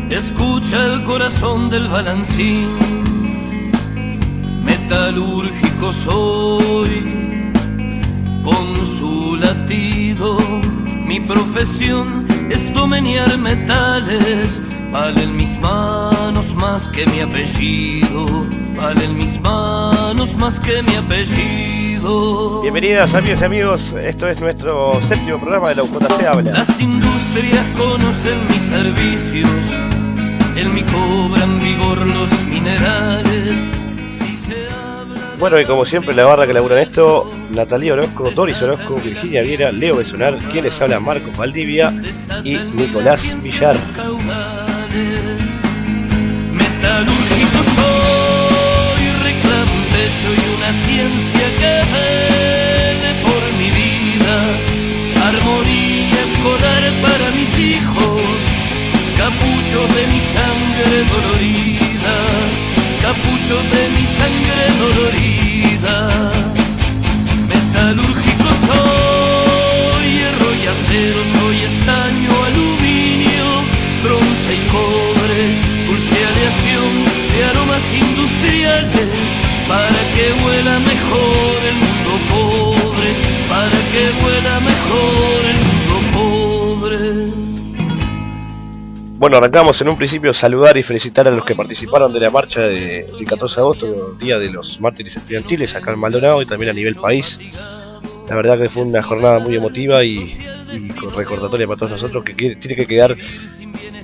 Escucha el corazón del balancín, metalúrgico soy, con su latido. Mi profesión es domeñar metales, valen mis manos más que mi apellido, valen mis manos más que mi apellido. Bienvenidas amigas y amigos, esto es nuestro séptimo programa de La UJC Habla. Las industrias conocen mis servicios, en mí cobran vigor los minerales. Si se habla... Bueno, y como siempre la barra que labura en esto, Natalia Orozco, Doris Orozco, Virginia Viera, Leo Besonar, quienes hablan Marcos Valdivia y Nicolás Villar. Metalúrgico soy, reclamo un techo y una ciencia que vele por mi vida, armonía escolar para mis hijos, capullo de mi sangre dolorida, capullo de mi sangre dolorida. Metalúrgico soy, hierro y acero, soy estaño, aluminio, bronce y cobre, dulce aleación de aromas industriales, para que huela mejor el mundo pobre, para que huela mejor el mundo pobre. Bueno, arrancamos en un principio saludar y felicitar a los que participaron de la marcha del 14 de agosto, Día de los Mártires Estudiantiles, acá en Maldonado y también a nivel país. La verdad que fue una jornada muy emotiva y recordatoria para todos nosotros que tiene que quedar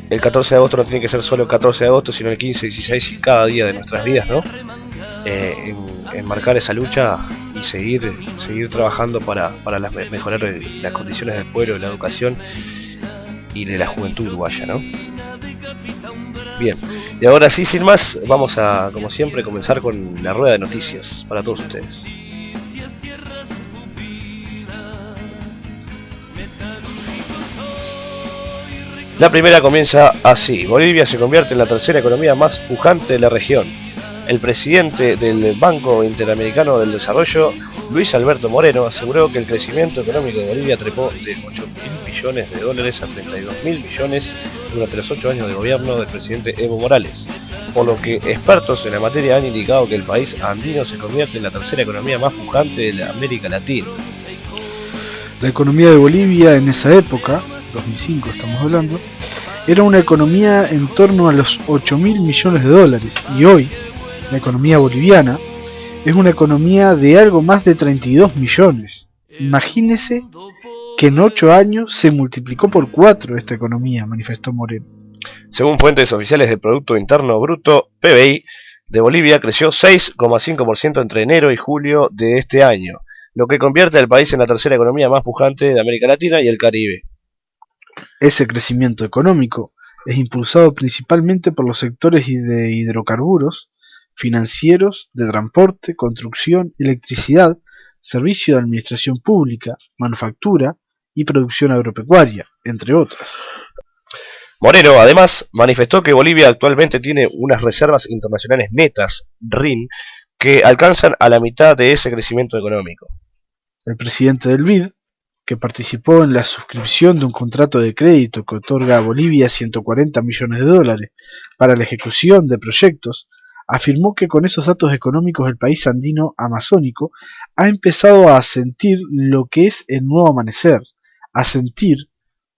el 14 de agosto, no tiene que ser solo el 14 de agosto, sino el 15, 16 y cada día de nuestras vidas, ¿no? En marcar esa lucha y seguir trabajando para mejorar las condiciones del pueblo, de la educación y de la juventud uruguaya, ¿no? Bien, y ahora sí, sin más, vamos a, como siempre, comenzar con la rueda de noticias para todos ustedes. La primera comienza así: Bolivia se convierte en la tercera economía más pujante de la región. El presidente del Banco Interamericano del Desarrollo, Luis Alberto Moreno, aseguró que el crecimiento económico de Bolivia trepó de 8.000 millones de dólares a 32.000 millones durante los 8 años de gobierno del presidente Evo Morales, por lo que expertos en la materia han indicado que el país andino se convierte en la tercera economía más pujante de la América Latina. La economía de Bolivia en esa época, 2005 estamos hablando, era una economía en torno a los 8.000 millones de dólares, y hoy la economía boliviana es una economía de algo más de 32 millones. Imagínese que en 8 años se multiplicó por 4 esta economía, manifestó Moreno. Según fuentes oficiales del Producto Interno Bruto, PBI, de Bolivia creció 6,5% entre enero y julio de este año, lo que convierte al país en la tercera economía más pujante de América Latina y el Caribe. Ese crecimiento económico es impulsado principalmente por los sectores de hidrocarburos, financieros, de transporte, construcción, electricidad, servicio de administración pública, manufactura y producción agropecuaria, entre otras. Moreno, además, manifestó que Bolivia actualmente tiene unas reservas internacionales netas, RIN, que alcanzan a la mitad de ese crecimiento económico. El presidente del BID, que participó en la suscripción de un contrato de crédito que otorga a Bolivia 140 millones de dólares para la ejecución de proyectos, afirmó que con esos datos económicos el país andino amazónico ha empezado a sentir lo que es el nuevo amanecer, a sentir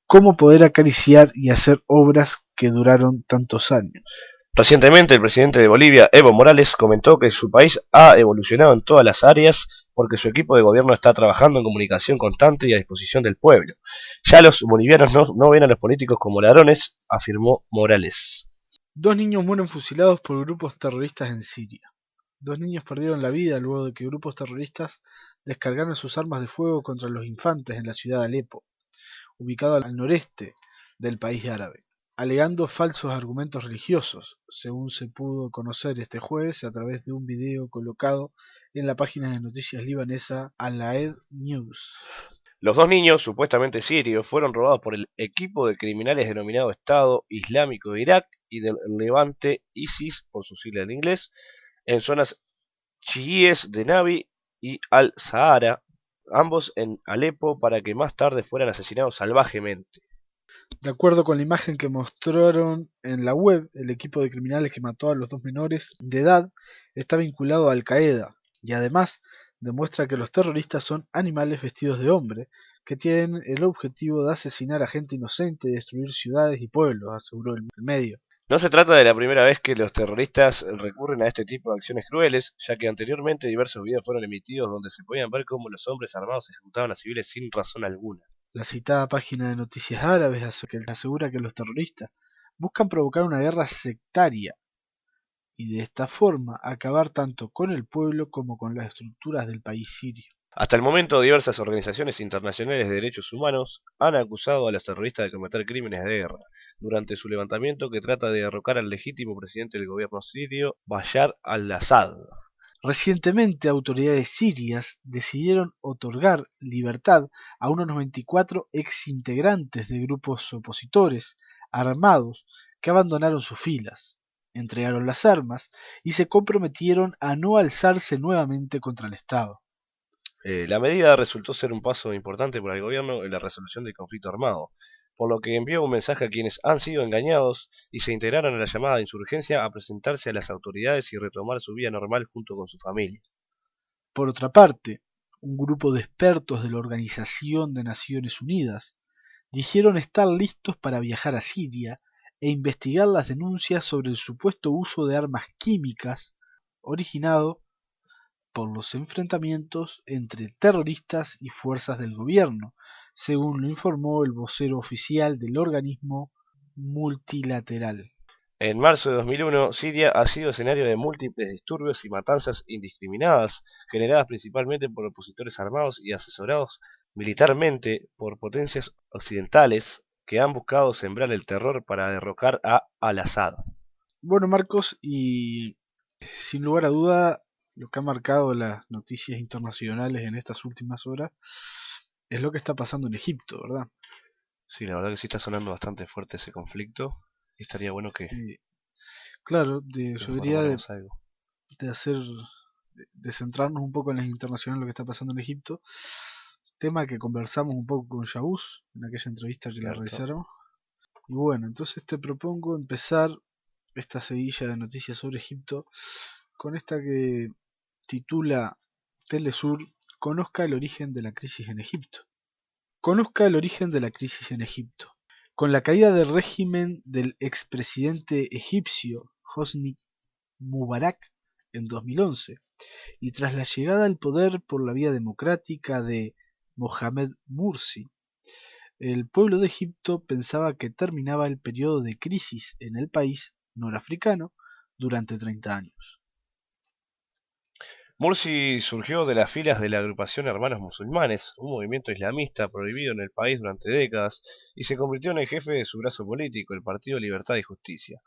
cómo poder acariciar y hacer obras que duraron tantos años. Recientemente el presidente de Bolivia, Evo Morales, comentó que su país ha evolucionado en todas las áreas porque su equipo de gobierno está trabajando en comunicación constante y a disposición del pueblo. Ya los bolivianos no ven a los políticos como ladrones, afirmó Morales. 2 niños mueren fusilados por grupos terroristas en Siria. 2 niños perdieron la vida luego de que grupos terroristas descargaran sus armas de fuego contra los infantes en la ciudad de Alepo, ubicada al noreste del país árabe, alegando falsos argumentos religiosos, según se pudo conocer este jueves a través de un video colocado en la página de noticias libanesa Al-Aed News. Los 2 niños, supuestamente sirios, fueron robados por el equipo de criminales denominado Estado Islámico de Irak y del Levante ISIS, por su sigla en inglés, en zonas chiíes de Nabi y Al-Sahara, ambos en Alepo para que más tarde fueran asesinados salvajemente. De acuerdo con la imagen que mostraron en la web, el equipo de criminales que mató a los dos menores de edad está vinculado a Al Qaeda y además demuestra que los terroristas son animales vestidos de hombre que tienen el objetivo de asesinar a gente inocente y destruir ciudades y pueblos, aseguró el medio. No se trata de la primera vez que los terroristas recurren a este tipo de acciones crueles, ya que anteriormente diversos videos fueron emitidos donde se podían ver cómo los hombres armados ejecutaban a civiles sin razón alguna. La citada página de noticias árabes asegura que los terroristas buscan provocar una guerra sectaria y de esta forma acabar tanto con el pueblo como con las estructuras del país sirio. Hasta el momento, diversas organizaciones internacionales de derechos humanos han acusado a los terroristas de cometer crímenes de guerra durante su levantamiento que trata de derrocar al legítimo presidente del gobierno sirio, Bashar al-Assad. Recientemente, autoridades sirias decidieron otorgar libertad a unos 94 exintegrantes de grupos opositores armados que abandonaron sus filas, entregaron las armas y se comprometieron a no alzarse nuevamente contra el Estado. La medida resultó ser un paso importante para el gobierno en la resolución del conflicto armado, por lo que envió un mensaje a quienes han sido engañados y se integraron a la llamada de insurgencia a presentarse a las autoridades y retomar su vida normal junto con su familia. Por otra parte, un grupo de expertos de la Organización de Naciones Unidas dijeron estar listos para viajar a Siria e investigar las denuncias sobre el supuesto uso de armas químicas originado por los enfrentamientos entre terroristas y fuerzas del gobierno, según lo informó el vocero oficial del organismo multilateral. En marzo de 2001, Siria ha sido escenario de múltiples disturbios y matanzas indiscriminadas, generadas principalmente por opositores armados y asesorados militarmente por potencias occidentales que han buscado sembrar el terror para derrocar a al-Assad. Bueno, Marcos, y sin lugar a duda, lo que ha marcado las noticias internacionales en estas últimas horas es lo que está pasando en Egipto, ¿verdad? Sí, la verdad que sí está sonando bastante fuerte ese conflicto. Y estaría bueno que claro, yo diría algo. de centrarnos un poco en las internacionales, lo que está pasando en Egipto, tema que conversamos un poco con Yabuz en aquella entrevista que le realizaron. Y bueno, entonces te propongo empezar esta seguilla de noticias sobre Egipto con esta que titula Telesur: Conozca el origen de la crisis en Egipto. Conozca el origen de la crisis en Egipto. Con la caída del régimen del expresidente egipcio Hosni Mubarak en 2011 y tras la llegada al poder por la vía democrática de Mohamed Mursi, el pueblo de Egipto pensaba que terminaba el periodo de crisis en el país norafricano durante 30 años. Mursi surgió de las filas de la agrupación Hermanos Musulmanes, un movimiento islamista prohibido en el país durante décadas, y se convirtió en el jefe de su brazo político, el Partido Libertad y Justicia.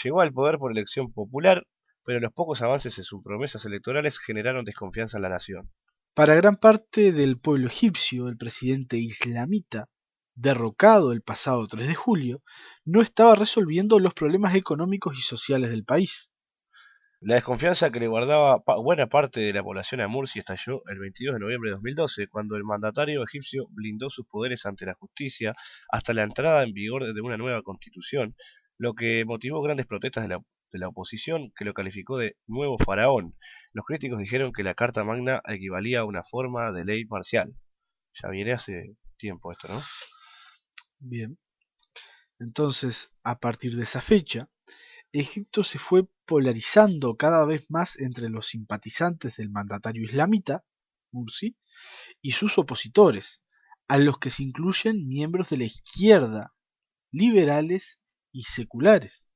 Llegó al poder por elección popular, pero los pocos avances en sus promesas electorales generaron desconfianza en la nación. Para gran parte del pueblo egipcio, el presidente islamita, derrocado el pasado 3 de julio, no estaba resolviendo los problemas económicos y sociales del país. La desconfianza que le guardaba buena parte de la población a Mursi estalló el 22 de noviembre de 2012, cuando el mandatario egipcio blindó sus poderes ante la justicia hasta la entrada en vigor de una nueva constitución, lo que motivó grandes protestas de la oposición, que lo calificó de nuevo faraón. Los críticos dijeron que la Carta Magna equivalía a una forma de ley marcial. Ya viene hace tiempo esto, ¿no? Bien. Entonces, a partir de esa fecha, Egipto se fue polarizando cada vez más entre los simpatizantes del mandatario islamita, Mursi, y sus opositores, a los que se incluyen miembros de la izquierda, liberales y seculares.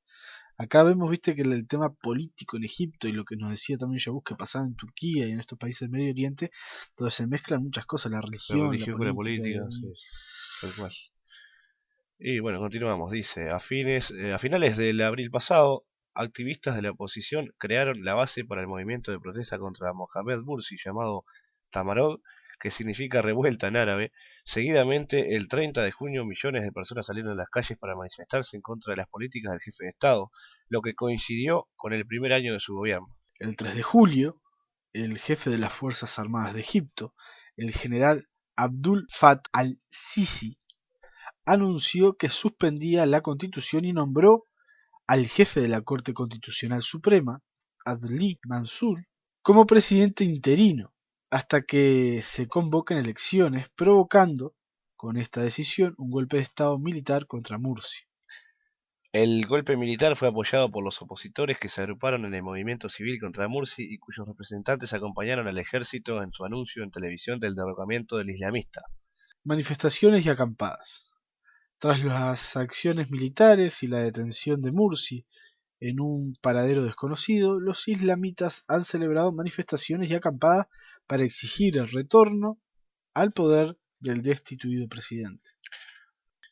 Acá vemos, viste, que el tema político en Egipto y lo que nos decía también Yabuz que pasaba en Turquía y en estos países del Medio Oriente, donde se mezclan muchas cosas, la religión con la política, sí, tal cual. Y bueno, continuamos. Dice, a finales del abril pasado, activistas de la oposición crearon la base para el movimiento de protesta contra Mohamed Mursi llamado Tamarod, que significa revuelta en árabe. Seguidamente, el 30 de junio, millones de personas salieron a las calles para manifestarse en contra de las políticas del jefe de Estado, lo que coincidió con el primer año de su gobierno. El 3 de julio, el jefe de las Fuerzas Armadas de Egipto, el general Abdul Fattah al-Sisi anunció que suspendía la Constitución y nombró al jefe de la Corte Constitucional Suprema, Adli Mansur, como presidente interino hasta que se convoquen elecciones, provocando con esta decisión un golpe de estado militar contra Mursi. El golpe militar fue apoyado por los opositores que se agruparon en el movimiento civil contra Mursi y cuyos representantes acompañaron al ejército en su anuncio en televisión del derrocamiento del islamista. Manifestaciones y acampadas. Tras las acciones militares y la detención de Mursi en un paradero desconocido, los islamitas han celebrado manifestaciones y acampadas para exigir el retorno al poder del destituido presidente.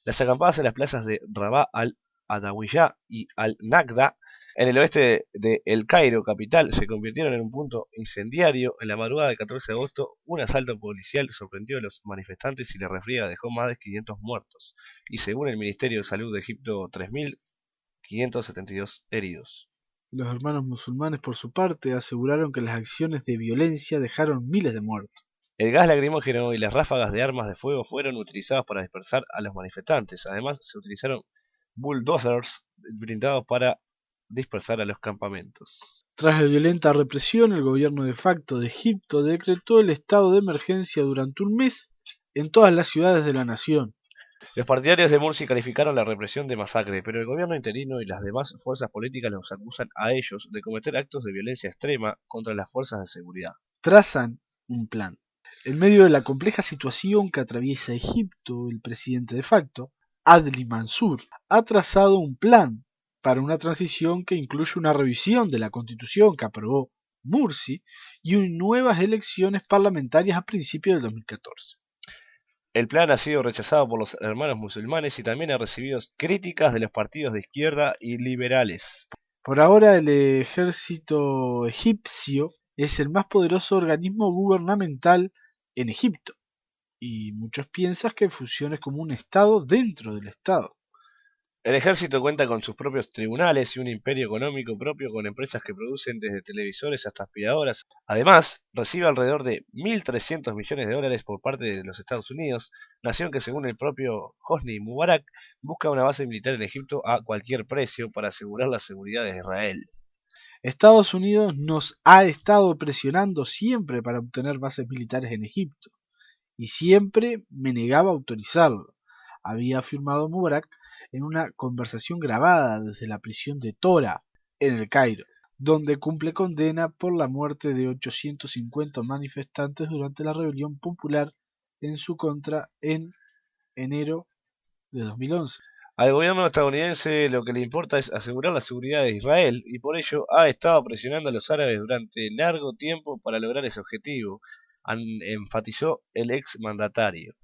Las acampadas en las plazas de Rabaa al-Adawiyah y al-Naqda, en el oeste de El Cairo, capital, se convirtieron en un punto incendiario. En la madrugada del 14 de agosto, un asalto policial sorprendió a los manifestantes y la refriega dejó más de 500 muertos, y según el Ministerio de Salud de Egipto, 3.572 heridos. Los hermanos musulmanes, por su parte, aseguraron que las acciones de violencia dejaron miles de muertos. El gas lacrimógeno y las ráfagas de armas de fuego fueron utilizados para dispersar a los manifestantes. Además, se utilizaron bulldozers blindados para dispersar a los campamentos. Tras la violenta represión, el gobierno de facto de Egipto decretó el estado de emergencia durante un mes en todas las ciudades de la nación. Los partidarios de Mursi calificaron la represión de masacre, pero el gobierno interino y las demás fuerzas políticas los acusan a ellos de cometer actos de violencia extrema contra las fuerzas de seguridad. Trazan un plan. En medio de la compleja situación que atraviesa Egipto, el presidente de facto, Adli Mansur, ha trazado un plan para una transición que incluye una revisión de la constitución que aprobó Mursi y nuevas elecciones parlamentarias a principios del 2014. El plan ha sido rechazado por los hermanos musulmanes y también ha recibido críticas de los partidos de izquierda y liberales. Por ahora, el ejército egipcio es el más poderoso organismo gubernamental en Egipto, y muchos piensan que funciona como un estado dentro del estado. El ejército cuenta con sus propios tribunales y un imperio económico propio con empresas que producen desde televisores hasta aspiradoras. Además, recibe alrededor de 1.300 millones de dólares por parte de los Estados Unidos, nación que según el propio Hosni Mubarak busca una base militar en Egipto a cualquier precio para asegurar la seguridad de Israel. Estados Unidos nos ha estado presionando siempre para obtener bases militares en Egipto, y siempre me negaba a autorizarlo, había afirmado Mubarak en una conversación grabada desde la prisión de Tora, en El Cairo, donde cumple condena por la muerte de 850 manifestantes durante la rebelión popular en su contra en enero de 2011. Al gobierno estadounidense lo que le importa es asegurar la seguridad de Israel y por ello ha estado presionando a los árabes durante largo tiempo para lograr ese objetivo, enfatizó el ex mandatario.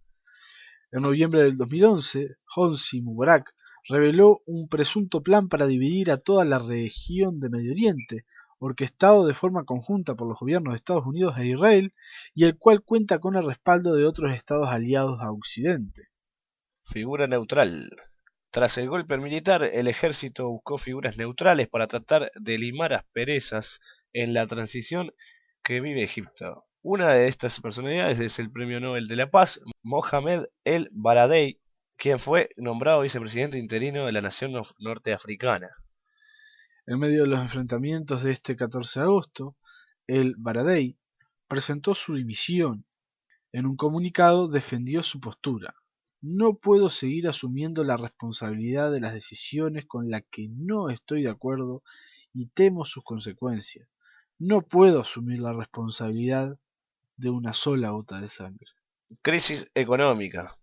En noviembre del 2011, Hosni Mubarak reveló un presunto plan para dividir a toda la región de Medio Oriente, orquestado de forma conjunta por los gobiernos de Estados Unidos e Israel, y el cual cuenta con el respaldo de otros estados aliados a Occidente. Figura neutral. Tras el golpe militar, el ejército buscó figuras neutrales para tratar de limar asperezas en la transición que vive Egipto. Una de estas personalidades es el Premio Nobel de la Paz, Mohamed El Baradei, quien fue nombrado vicepresidente interino de la nación norteafricana. En medio de los enfrentamientos de este 14 de agosto, El Baradei presentó su dimisión. En un comunicado defendió su postura. No puedo seguir asumiendo la responsabilidad de las decisiones con las que no estoy de acuerdo y temo sus consecuencias. No puedo asumir la responsabilidad de una sola gota de sangre. Crisis económica.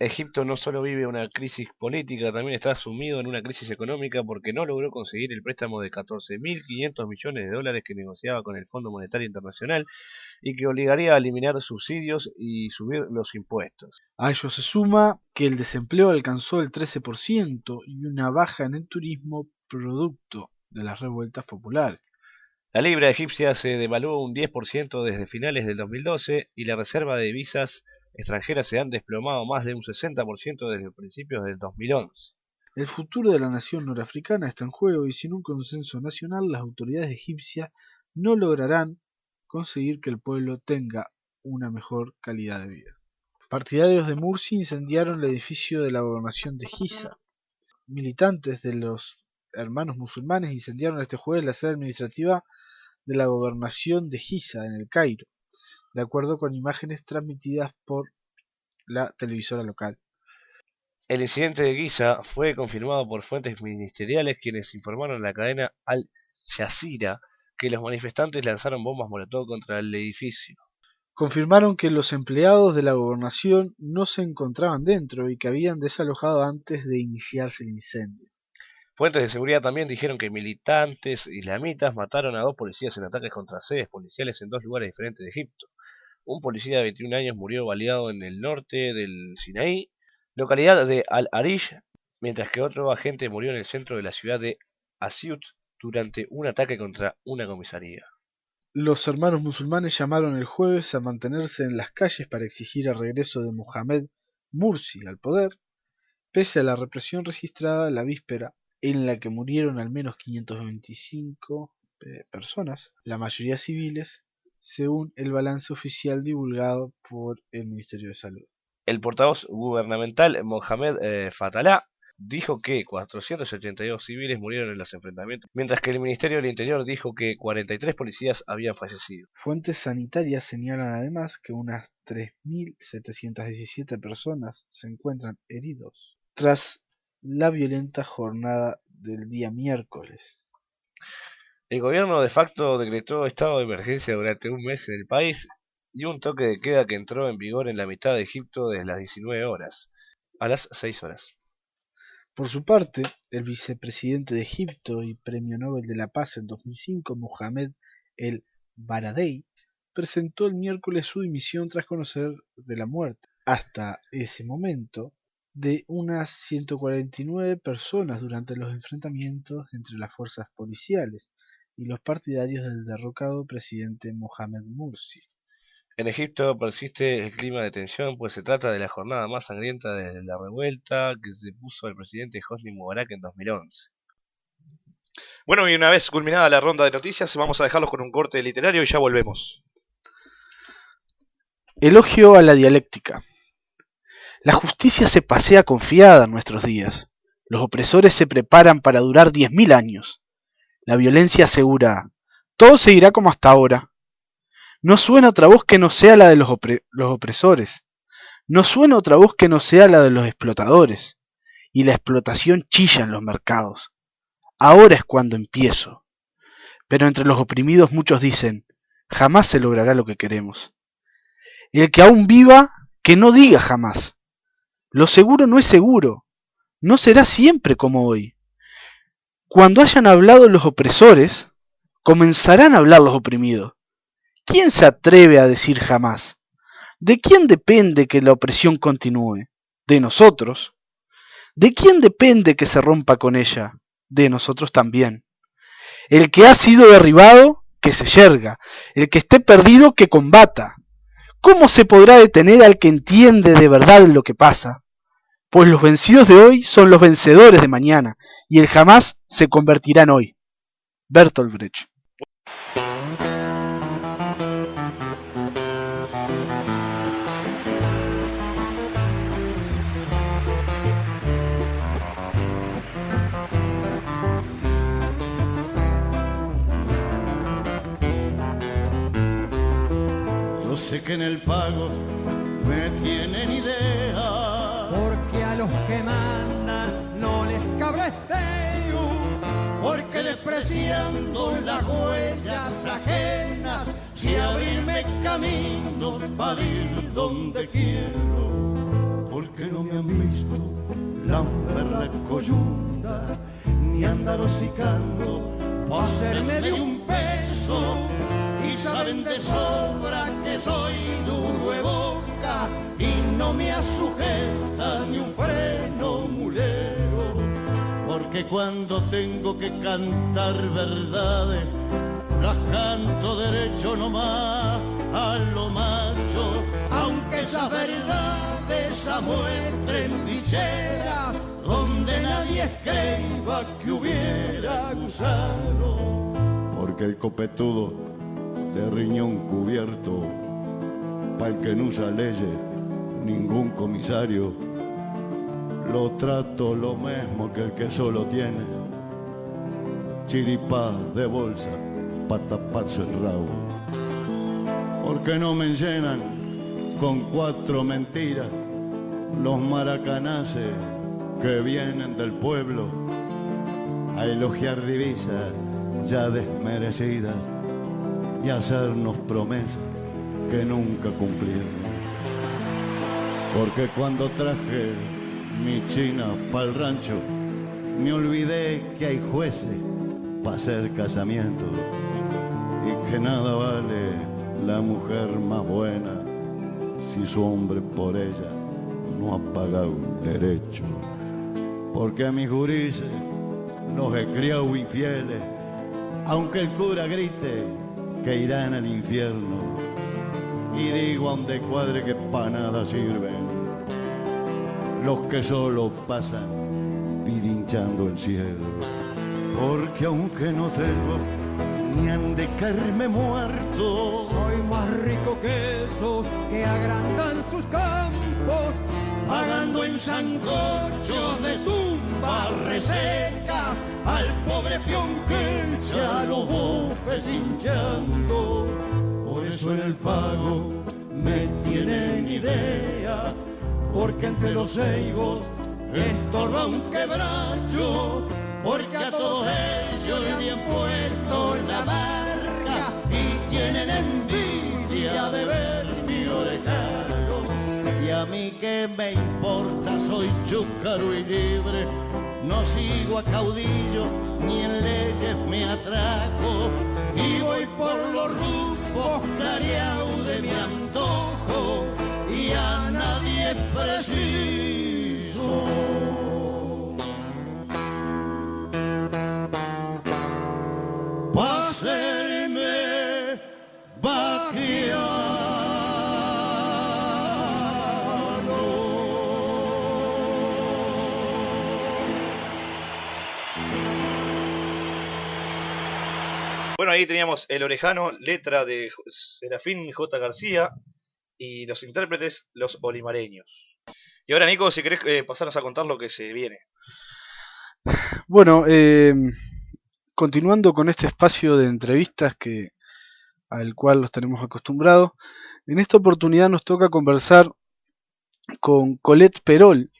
Egipto no solo vive una crisis política, también está sumido en una crisis económica porque no logró conseguir el préstamo de 14.500 millones de dólares que negociaba con el Fondo Monetario Internacional y que obligaría a eliminar subsidios y subir los impuestos. A ello se suma que el desempleo alcanzó el 13% y una baja en el turismo producto de las revueltas populares. La libra egipcia se devaluó un 10% desde finales del 2012 y la reserva de divisas extranjeras se han desplomado más de un 60% desde principios del 2011. El futuro de la nación norafricana está en juego y sin un consenso nacional las autoridades egipcias no lograrán conseguir que el pueblo tenga una mejor calidad de vida. Partidarios de Mursi incendiaron el edificio de la gobernación de Giza. Militantes de los hermanos musulmanes incendiaron este jueves la sede administrativa de la gobernación de Giza en el Cairo, de acuerdo con imágenes transmitidas por la televisora local. El incidente de Giza fue confirmado por fuentes ministeriales quienes informaron a la cadena Al Jazeera que los manifestantes lanzaron bombas molotov contra el edificio. Confirmaron que los empleados de la gobernación no se encontraban dentro y que habían desalojado antes de iniciarse el incendio. Fuentes de seguridad también dijeron que militantes islamitas mataron a 2 policías en ataques contra sedes policiales en 2 lugares diferentes de Egipto. Un policía de 21 años murió baleado en el norte del Sinaí, localidad de Al-Arish, mientras que otro agente murió en el centro de la ciudad de Asyut durante un ataque contra una comisaría. Los hermanos musulmanes llamaron el jueves a mantenerse en las calles para exigir el regreso de Mohamed Mursi al poder, pese a la represión registrada la víspera, en la que murieron al menos 525 personas, la mayoría civiles, según el balance oficial divulgado por el Ministerio de Salud. El portavoz gubernamental Mohamed Fatallah dijo que 482 civiles murieron en los enfrentamientos, mientras que el Ministerio del Interior dijo que 43 policías habían fallecido. Fuentes sanitarias señalan además que unas 3.717 personas se encuentran heridos tras la violenta jornada del día miércoles. El gobierno de facto decretó estado de emergencia durante un mes en el país y un toque de queda que entró en vigor en la mitad de Egipto desde las 19 horas a las 6 horas. Por su parte, el vicepresidente de Egipto y Premio Nobel de la Paz en 2005, Mohamed El Baradei, presentó el miércoles su dimisión tras conocer de la muerte, hasta ese momento, de unas 149 personas durante los enfrentamientos entre las fuerzas policiales y los partidarios del derrocado presidente Mohamed Mursi. En Egipto persiste el clima de tensión, pues se trata de la jornada más sangrienta desde la revuelta que se puso el presidente Hosni Mubarak en 2011. Bueno, y una vez culminada la ronda de noticias, vamos a dejarlos con un corte literario y ya volvemos. Elogio a la dialéctica. La justicia se pasea confiada en nuestros días. Los opresores se preparan para durar 10.000 años. La violencia asegura, todo seguirá como hasta ahora. No suena otra voz que no sea la de los opresores. No suena otra voz que no sea la de los explotadores. Y la explotación chilla en los mercados. Ahora es cuando empiezo. Pero entre los oprimidos muchos dicen, jamás se logrará lo que queremos. El que aún viva, que no diga jamás. Lo seguro no es seguro. No será siempre como hoy. Cuando hayan hablado los opresores, comenzarán a hablar los oprimidos. ¿Quién se atreve a decir jamás? ¿De quién depende que la opresión continúe? ¿De nosotros? ¿De quién depende que se rompa con ella? De nosotros también. El que ha sido derribado, que se yerga. El que esté perdido, que combata. ¿Cómo se podrá detener al que entiende de verdad lo que pasa? Pues los vencidos de hoy son los vencedores de mañana, y el jamás se convertirá en hoy. Bertolt Brecht. Yo sé que en el pago me tienen idea, porque a los que mandan no les cabresteo, porque despreciando las huellas ajenas, si abrirme camino para ir donde quiero, porque no me han visto lamber la coyunda, ni andar hocicando pa' hacerme de un peso, y saben de sobra que soy duro de boca y no me asujeta ni un freno mulero, porque cuando tengo que cantar verdades las canto derecho nomás a lo macho, aunque esas verdades muestren bichera donde nadie escriba que hubiera gusano, porque el copetudo de riñón cubierto para el que no usa leyes, ningún comisario. Lo trato lo mismo que el que solo tiene chiripá de bolsa para taparse el rabo. Porque no me llenan con 4 mentiras los maracanaces que vienen del pueblo a elogiar divisas ya desmerecidas y hacernos promesas que nunca cumplieron. Porque cuando traje mi china pa'l rancho, me olvidé que hay jueces para hacer casamiento y que nada vale la mujer más buena si su hombre por ella no ha pagado derecho. Porque a mis gurises los he criado infieles, aunque el cura grite que irán al infierno. Y digo a donde cuadre que pa' nada sirven los que solo pasan pirinchando el cielo. Porque aunque no tengo ni han de caerme muerto, Soy más rico que esos que agrandan sus campos, pagando en sancochos de tumba reseca al pobre peón que echa los bufes hinchando. Por eso en el pago me tienen idea, porque entre los ceibos estorba un quebracho, porque a todos ellos le habían puesto la marca y tienen envidia de ver mi orejano. Y a mí que me importa, soy chúcaro y libre, no sigo a caudillo ni en leyes me atraco, y voy por los rumbos clareados de mi antojo y a nadie preciso. Pa' hacerme Bueno, ahí teníamos El Orejano, letra de Serafín J. García y los intérpretes, los olimareños. Y ahora, Nico, si querés pasarnos a contar lo que se viene. Bueno, continuando con este espacio de entrevistas al cual los tenemos acostumbrados, en esta oportunidad nos toca conversar con Colette Perol,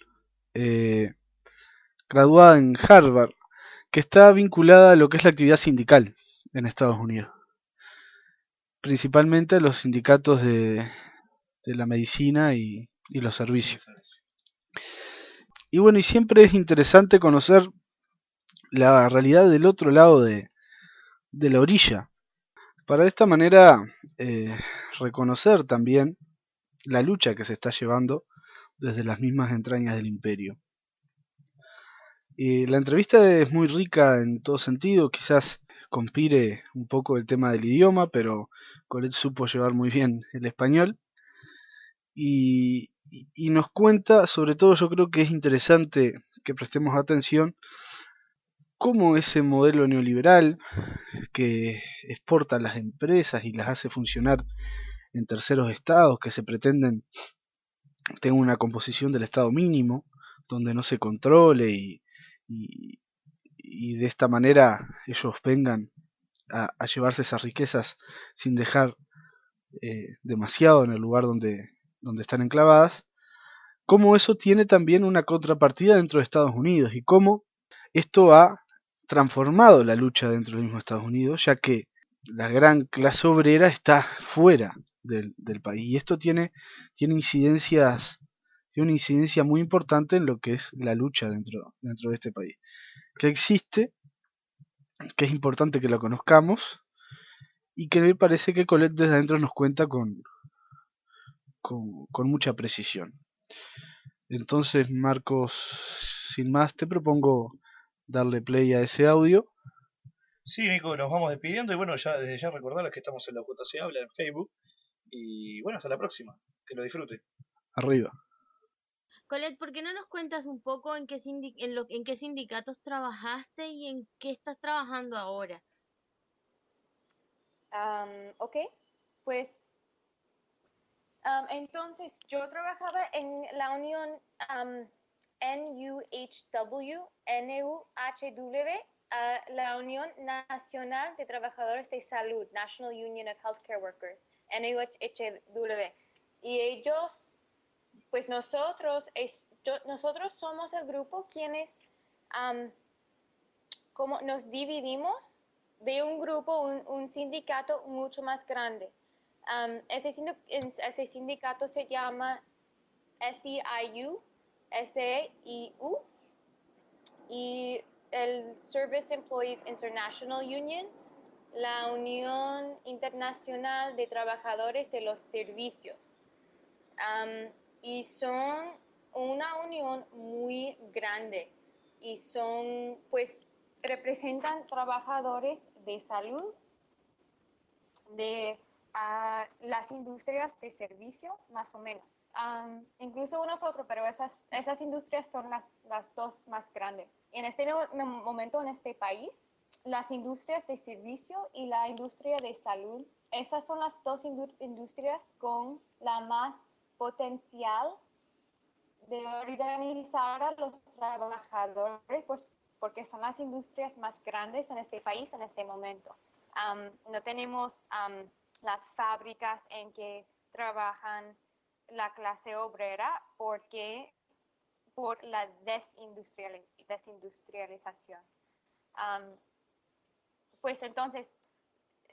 graduada en Harvard, que está vinculada a lo que es la actividad sindical en Estados Unidos, principalmente a los sindicatos de la medicina y los servicios. Y bueno, y siempre es interesante conocer la realidad del otro lado de la orilla, para de esta manera reconocer también la lucha que se está llevando desde las mismas entrañas del imperio. La entrevista es muy rica en todo sentido, quizás conspire un poco el tema del idioma, pero Colette supo llevar muy bien el español y nos cuenta, sobre todo yo creo que es interesante que prestemos atención, cómo ese modelo neoliberal que exporta las empresas y las hace funcionar en terceros estados que se pretenden tengan una composición del estado mínimo, donde no se controle y de esta manera ellos vengan a llevarse esas riquezas sin dejar demasiado en el lugar donde están enclavadas, cómo eso tiene también una contrapartida dentro de Estados Unidos y cómo esto ha transformado la lucha dentro del mismo Estados Unidos, ya que la gran clase obrera está fuera del país y esto tiene una incidencia muy importante en lo que es la lucha dentro de este país, que existe, que es importante que lo conozcamos y que me parece que Colette desde adentro nos cuenta con mucha precisión. Entonces, Marcos, sin más, te propongo darle play a ese audio. Sí, Nico, nos vamos despidiendo y bueno, desde ya recordarles que estamos en la JC Habla en Facebook y bueno, hasta la próxima, que lo disfruten. Arriba. Colette, ¿por qué no nos cuentas un poco en qué sindicatos trabajaste y en qué estás trabajando ahora? Ok, pues Entonces, yo trabajaba en la unión NUHW, la Unión Nacional de Trabajadores de Salud, National Union of Healthcare Workers, NUHW. Y ellos, pues nosotros somos el grupo quienes como nos dividimos de un grupo, un sindicato mucho más grande. Ese sindicato se llama SEIU, SEIU, y el Service Employees International Union, la Unión Internacional de Trabajadores de los Servicios. Y son una unión muy grande y son, pues, representan trabajadores de salud, de las industrias de servicio, más o menos. Incluso nosotros, pero esas industrias son las dos más grandes. En este momento, en este país, las industrias de servicio y la industria de salud, esas son las dos industrias con la más potencial de organizar a los trabajadores, pues, porque son las industrias más grandes en este país en este momento. No tenemos las fábricas en que trabajan la clase obrera por la desindustrialización. Pues entonces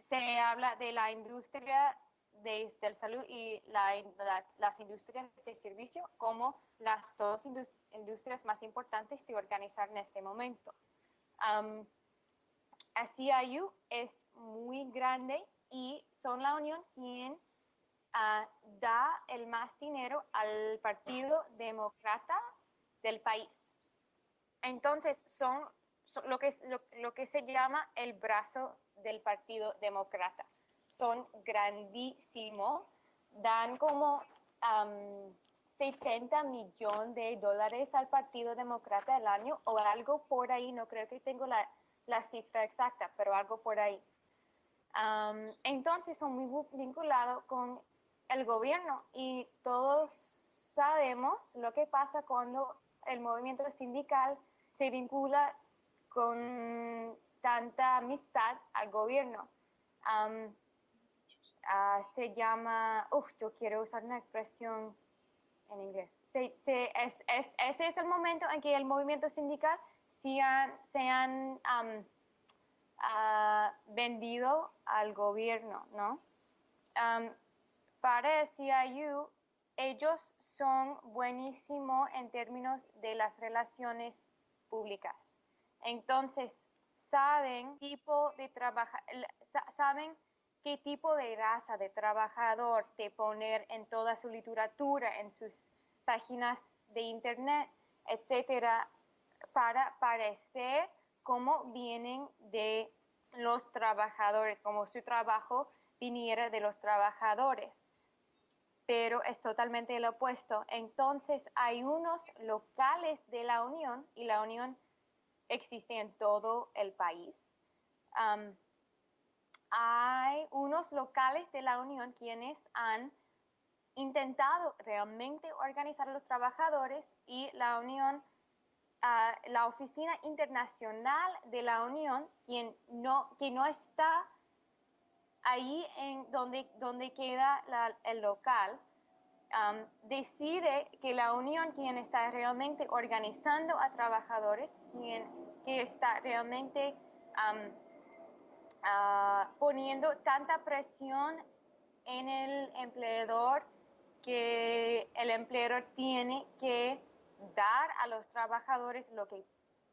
se habla de la industria de salud y las industrias de servicio como las dos industrias más importantes de organizar en este momento. SEIU es muy grande y son la unión quien da el más dinero al Partido Demócrata del país. Entonces son lo que se llama el brazo del Partido Demócrata. Son grandísimos, dan como 70 millones de dólares al Partido Demócrata al año o algo por ahí, no creo que tengo la cifra exacta, pero algo por ahí. Entonces son muy vinculados con el gobierno y todos sabemos lo que pasa cuando el movimiento sindical se vincula con tanta amistad al gobierno. Se llama, yo quiero usar una expresión en inglés. Ese es el momento en que el movimiento sindical se han vendido al gobierno, ¿no? Para el CIU, ellos son buenísimos en términos de las relaciones públicas. Entonces, saben qué tipo de raza de trabajador de poner en toda su literatura, en sus páginas de internet, etcétera, para parecer como vienen de los trabajadores, como su trabajo viniera de los trabajadores. Pero es totalmente lo opuesto. Entonces hay unos locales de la Unión, y la Unión existe en todo el país. Hay unos locales de la Unión quienes han intentado realmente organizar a los trabajadores, y la Unión, la Oficina Internacional de la Unión, que no está ahí en donde queda el local, decide que la Unión, quien está realmente organizando a trabajadores, que está realmente poniendo tanta presión en el empleador, que el empleador tiene que dar a los trabajadores lo que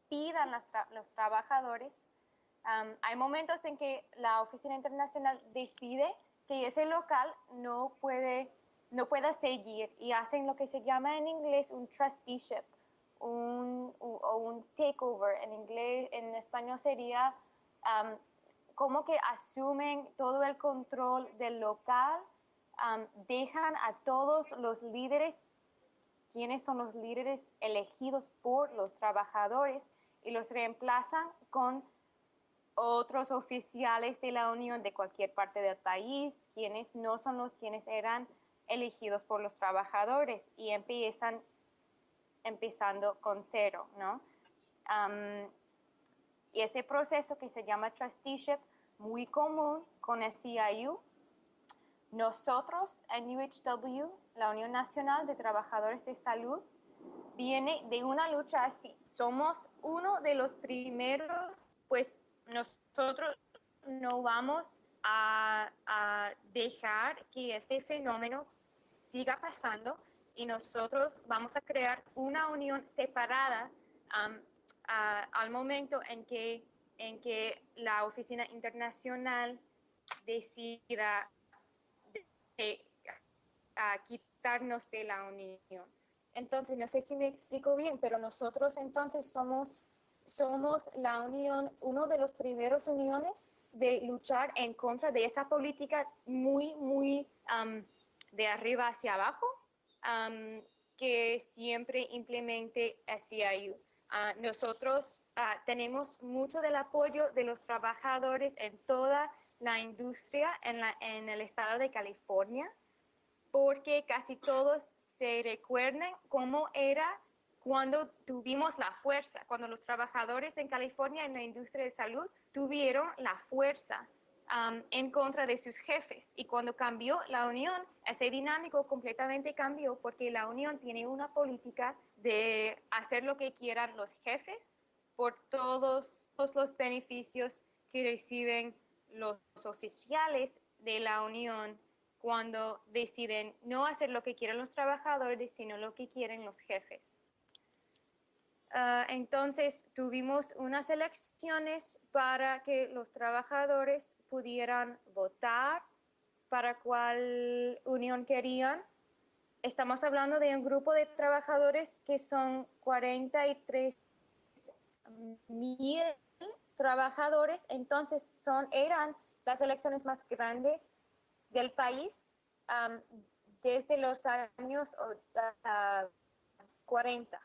pidan los trabajadores. Hay momentos en que la Oficina Internacional decide que ese local no puede seguir, y hacen lo que se llama en inglés un trusteeship, o un takeover. En español sería como que asumen todo el control del local, dejan a todos los líderes, quienes son los líderes elegidos por los trabajadores, y los reemplazan con otros oficiales de la Unión de cualquier parte del país, quienes no son quienes eran elegidos por los trabajadores y empezando con cero, ¿no? Y ese proceso que se llama trusteeship, muy común con el CIU. Nosotros en UHW, la Unión Nacional de Trabajadores de Salud, viene de una lucha así. Somos uno de los primeros, pues nosotros no vamos a dejar que este fenómeno siga pasando y nosotros vamos a crear una unión separada al momento en que la Oficina Internacional decida quitarnos de la unión. Entonces, no sé si me explico bien, pero nosotros entonces somos la unión, uno de los primeros uniones de luchar en contra de esa política muy de arriba hacia abajo que siempre implemente SEIU. Nosotros tenemos mucho del apoyo de los trabajadores en toda la industria en el estado de California, porque casi todos se recuerdan cómo era cuando tuvimos la fuerza, cuando los trabajadores en California en la industria de salud tuvieron la fuerza en contra de sus jefes. Y cuando cambió la unión, ese dinámico completamente cambió porque la unión tiene una política de hacer lo que quieran los jefes por todos los beneficios que reciben los oficiales de la unión cuando deciden no hacer lo que quieren los trabajadores, sino lo que quieren los jefes. Entonces tuvimos unas elecciones para que los trabajadores pudieran votar para cuál unión querían. Estamos hablando de un grupo de trabajadores que son 43,000 trabajadores, entonces eran las elecciones más grandes del país desde los años 40.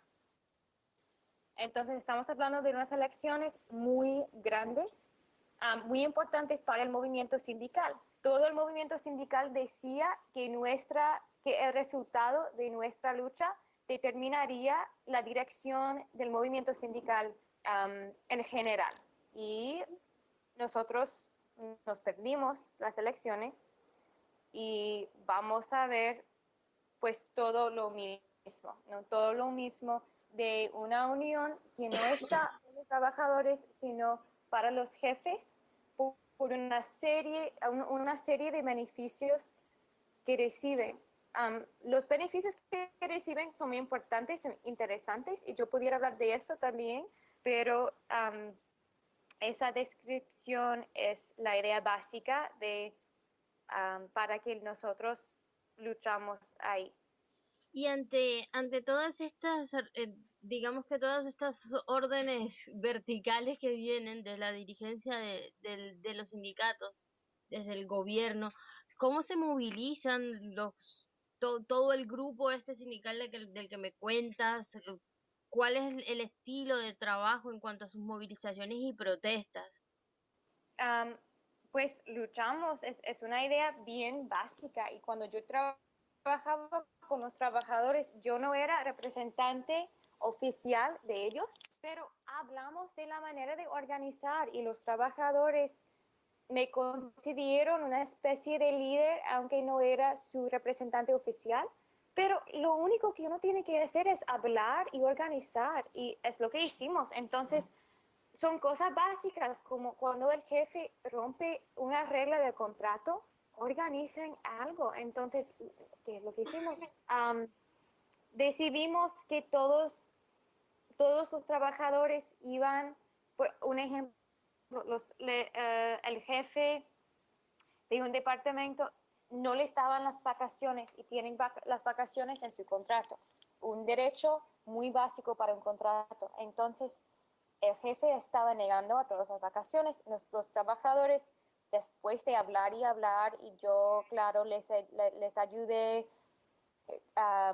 Entonces estamos hablando de unas elecciones muy grandes, muy importantes para el movimiento sindical. Todo el movimiento sindical decía que el resultado de nuestra lucha determinaría la dirección del movimiento sindical en general. Y nosotros nos perdimos las elecciones y vamos a ver pues todo lo mismo, ¿no? Todo lo mismo de una unión que no está para los trabajadores, sino para los jefes, por una serie de beneficios que reciben. Los beneficios que reciben son muy importantes, son interesantes, y yo pudiera hablar de eso también, pero esa descripción es la idea básica para que nosotros luchamos ahí. Y ante todas estas, digamos que todas estas órdenes verticales que vienen de la dirigencia de los sindicatos, desde el gobierno, ¿cómo se movilizan todo el grupo este sindical del que me cuentas? ¿Cuál es el estilo de trabajo en cuanto a sus movilizaciones y protestas? Pues luchamos, es una idea bien básica, y cuando yo trabajaba con los trabajadores, yo no era representante oficial de ellos, pero hablamos de la manera de organizar y los trabajadores me consideraron una especie de líder, aunque no era su representante oficial, pero lo único que uno tiene que hacer es hablar y organizar, y es lo que hicimos. Entonces, son cosas básicas como cuando el jefe rompe una regla del contrato, organicen algo. Entonces, ¿qué es lo que hicimos? Decidimos que todos los trabajadores iban, por un ejemplo, el jefe de un departamento no les daban las vacaciones y tienen las vacaciones en su contrato, un derecho muy básico para un contrato. Entonces, el jefe estaba negando a todas las vacaciones. Los trabajadores, después de hablar y hablar, y yo, claro, les ayudé a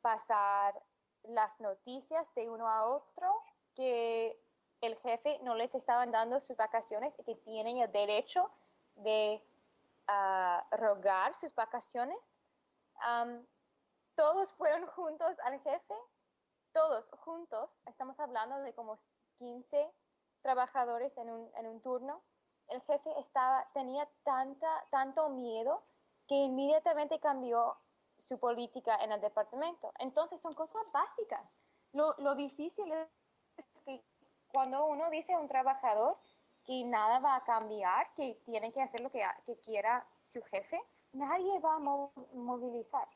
pasar las noticias de uno a otro, que el jefe no les estaban dando sus vacaciones y que tienen el derecho de rogar sus vacaciones. Todos fueron juntos al jefe, todos juntos, estamos hablando de como 15 trabajadores en un turno. El jefe tenía tanto miedo que inmediatamente cambió su política en el departamento. Entonces son cosas básicas. Lo difícil es que cuando uno dice a un trabajador que nada va a cambiar, que tiene que hacer lo que quiera su jefe, nadie va a movilizar.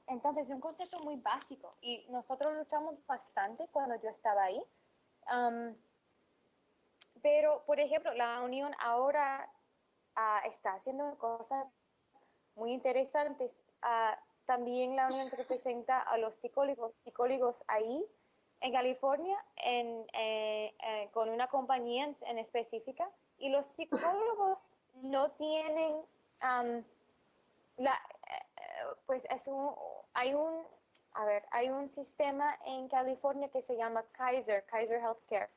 Entonces es un concepto muy básico y nosotros luchamos bastante cuando yo estaba ahí. Pero, por ejemplo, la Unión ahora está haciendo cosas muy interesantes. También la Unión representa a los psicólogos ahí en California con una compañía en específica. Y los psicólogos no tienen pues hay un sistema en California que se llama Kaiser Healthcare,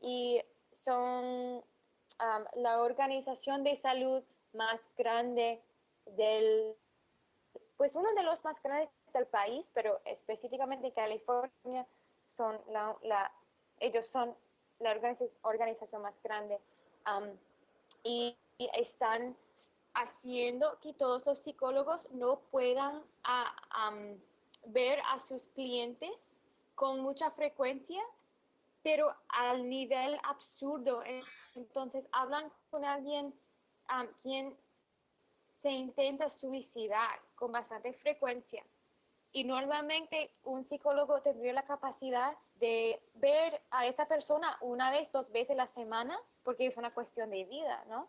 y son la organización de salud más grande pues uno de los más grandes del país, pero específicamente en California ellos son la organización más grande, y están haciendo que todos los psicólogos no puedan ver a sus clientes con mucha frecuencia, pero al nivel absurdo. Entonces hablan con alguien quien se intenta suicidar con bastante frecuencia. Y normalmente un psicólogo tendría la capacidad de ver a esa persona 1 vez, 2 veces a la semana, porque es una cuestión de vida, ¿no?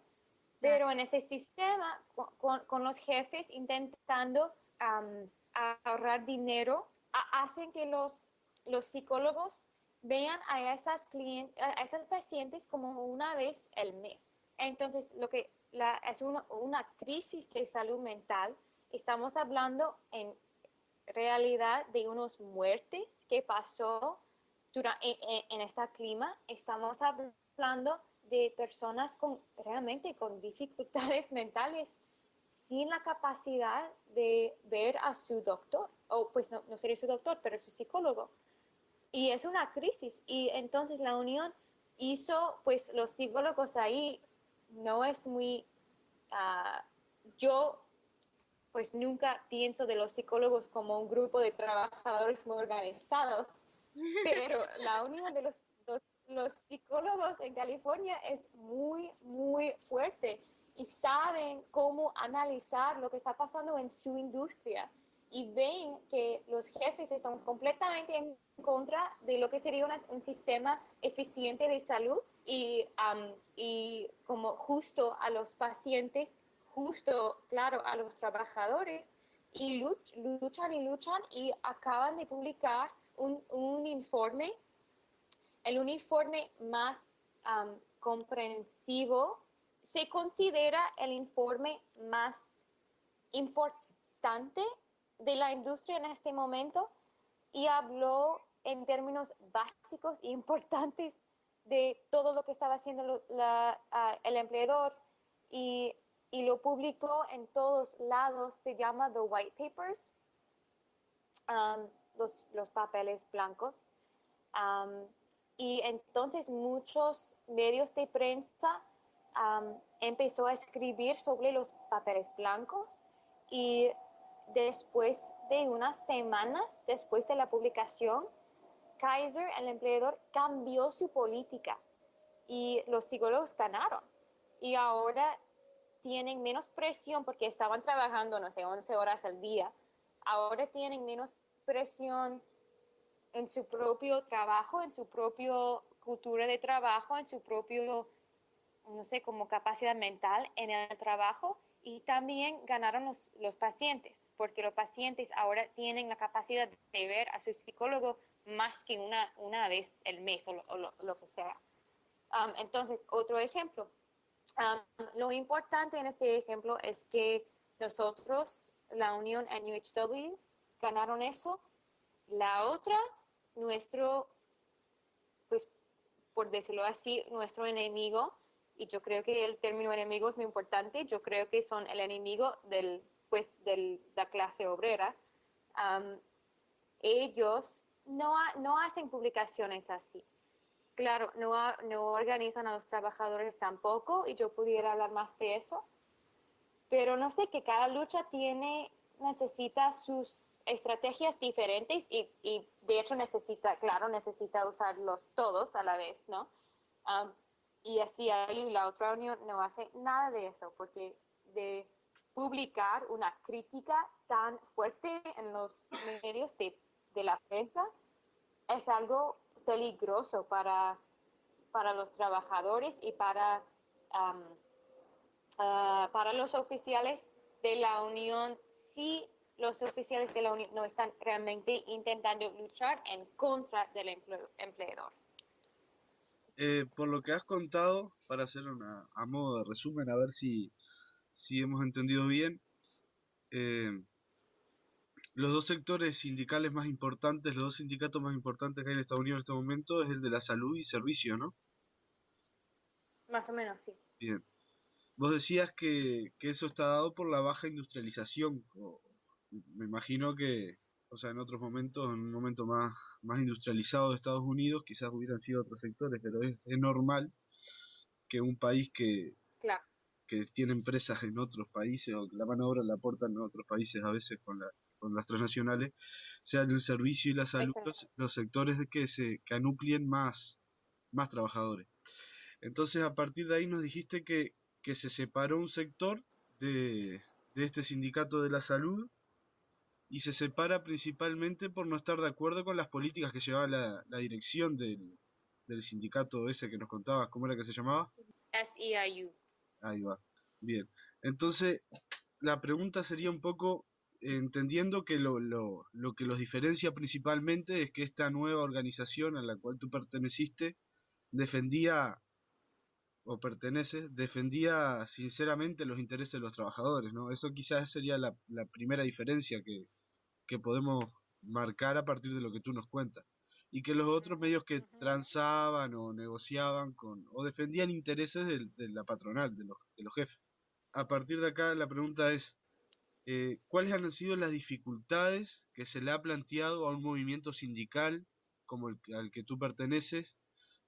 Pero en ese sistema, con los jefes intentando ahorrar dinero, hacen que los psicólogos vean a esas pacientes como 1 vez al mes. Entonces, es una crisis de salud mental. Estamos hablando en realidad de unas muertes que pasó en este clima. Estamos hablando de personas realmente con dificultades mentales, sin la capacidad de ver a su doctor, o pues no sería su doctor, pero su psicólogo. Y es una crisis. Y entonces la Unión hizo, pues los psicólogos ahí no es muy, yo pues nunca pienso de los psicólogos como un grupo de trabajadores muy organizados, pero la unión de los psicólogos en California es muy, muy fuerte y saben cómo analizar lo que está pasando en su industria y ven que los jefes están completamente en contra de lo que sería un sistema eficiente de salud y como justo a los pacientes, justo, claro, a los trabajadores, y luchan y acaban de publicar un informe, el informe más comprensivo. Se considera el informe más importante de la industria en este momento y habló en términos básicos e importantes de todo lo que estaba haciendo el empleador y lo publicó en todos lados. Se llama The White Papers, los papeles blancos. Y entonces muchos medios de prensa empezó a escribir sobre los papeles blancos, y después de unas semanas después de la publicación, Kaiser, el empleador, cambió su política y los psicólogos ganaron. Y ahora tienen menos presión porque estaban trabajando, no sé, 11 horas al día. Ahora tienen menos presión en su propio trabajo, en su propia cultura de trabajo, en su propio, no sé, como capacidad mental en el trabajo. Y también ganaron los pacientes, porque los pacientes ahora tienen la capacidad de ver a su psicólogo más que una vez al mes o lo que sea. Entonces, otro ejemplo. Lo importante en este ejemplo es que nosotros, la Unión NUHW, ganaron eso. La otra, pues por decirlo así, nuestro enemigo, y yo creo que el término enemigo es muy importante, yo creo que son el enemigo del pues de la clase obrera, ellos no hacen publicaciones así. Claro, no organizan a los trabajadores tampoco, y yo pudiera hablar más de eso, pero no sé, que cada lucha necesita sus estrategias diferentes y de hecho necesita usarlos todos a la vez, ¿no? Y así ahí la otra unión no hace nada de eso, porque de publicar una crítica tan fuerte en los medios de la prensa es algo peligroso para los trabajadores y para los oficiales de la Unión, si los oficiales de la Unión no están realmente intentando luchar en contra del empleador. Por lo que has contado, para hacer a modo de resumen, a ver si hemos entendido bien, los dos sectores sindicales más importantes, los dos sindicatos más importantes que hay en Estados Unidos en este momento es el de la salud y servicio, ¿no? Más o menos, sí. Bien. Vos decías que eso está dado por la baja industrialización. Me imagino que, o sea, en otros momentos, en un momento más industrializado de Estados Unidos, quizás hubieran sido otros sectores, pero es normal que un país Claro. que tiene empresas en otros países, o que la mano de obra la aportan en otros países a veces con las transnacionales, sean el servicio y la salud los sectores que anuclien más trabajadores. Entonces, a partir de ahí nos dijiste que se separó un sector de este sindicato de la salud, y se separa principalmente por no estar de acuerdo con las políticas que llevaba la dirección del sindicato ese que nos contabas. ¿Cómo era que se llamaba? SEIU. Ahí va. Bien. Entonces, la pregunta sería un poco, entendiendo que lo que los diferencia principalmente es que esta nueva organización a la cual tú perteneciste defendía defendía sinceramente los intereses de los trabajadores, ¿no? Eso quizás sería la primera diferencia que podemos marcar a partir de lo que tú nos cuentas. Y que los otros medios que transaban o negociaban o defendían intereses de la patronal, de los jefes. A partir de acá la pregunta es, ¿cuáles han sido las dificultades que se le ha planteado a un movimiento sindical como al que tú perteneces,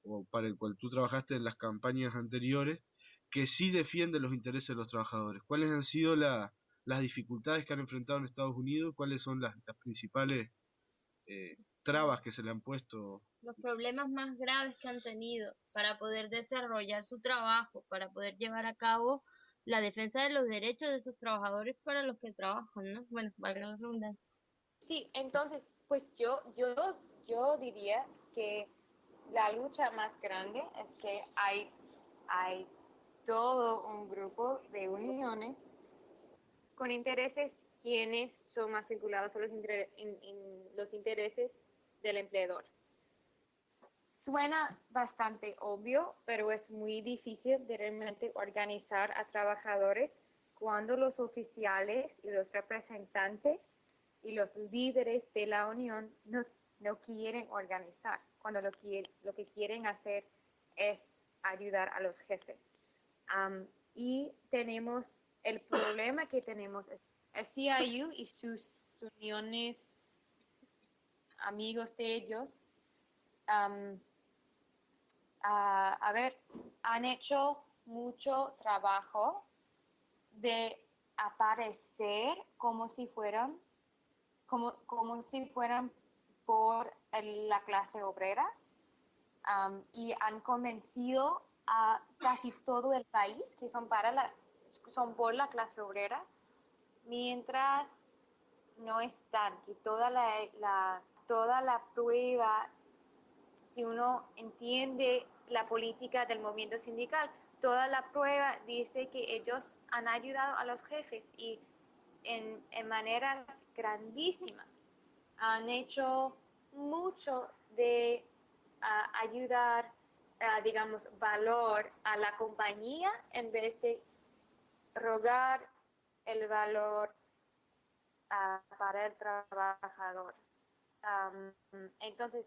o para el cual tú trabajaste en las campañas anteriores, que sí defiende los intereses de los trabajadores? ¿Cuáles han sido las dificultades que han enfrentado en Estados Unidos? ¿Cuáles son las principales trabas que se le han puesto? Los problemas más graves que han tenido para poder desarrollar su trabajo, para poder llevar a cabo la defensa de los derechos de esos trabajadores para los que trabajan, ¿no? Bueno, valga la redundancia. Sí, entonces, pues yo diría que la lucha más grande es que hay todo un grupo de uniones con intereses quienes son más vinculados a los intereses del empleador. Suena bastante obvio, pero es muy difícil de realmente organizar a trabajadores cuando los oficiales y los representantes y los líderes de la unión no quieren organizar, cuando lo que quieren hacer es ayudar a los jefes. Y tenemos el problema que tenemos es CIU y sus uniones, amigos de ellos, han hecho mucho trabajo de aparecer como si fueran por la clase obrera, y han convencido a casi todo el país que son por la clase obrera, mientras no están, que toda la prueba, si uno entiende la política del movimiento sindical, toda la prueba dice que ellos han ayudado a los jefes y en maneras grandísimas. Han hecho mucho de ayudar, digamos, valor a la compañía en vez de rogar el valor para el trabajador. Entonces,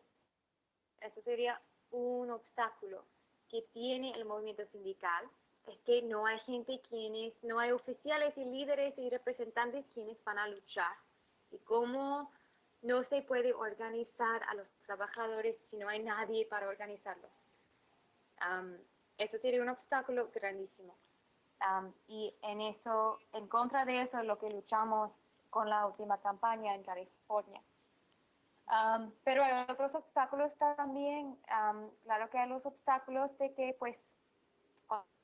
eso sería un obstáculo que tiene el movimiento sindical, es que no hay gente no hay oficiales y líderes y representantes quienes van a luchar. Y cómo no se puede organizar a los trabajadores si no hay nadie para organizarlos. Eso sería un obstáculo grandísimo. Y en contra de eso, lo que luchamos con la última campaña en California. Pero hay otros obstáculos también. Claro que hay los obstáculos de que, pues,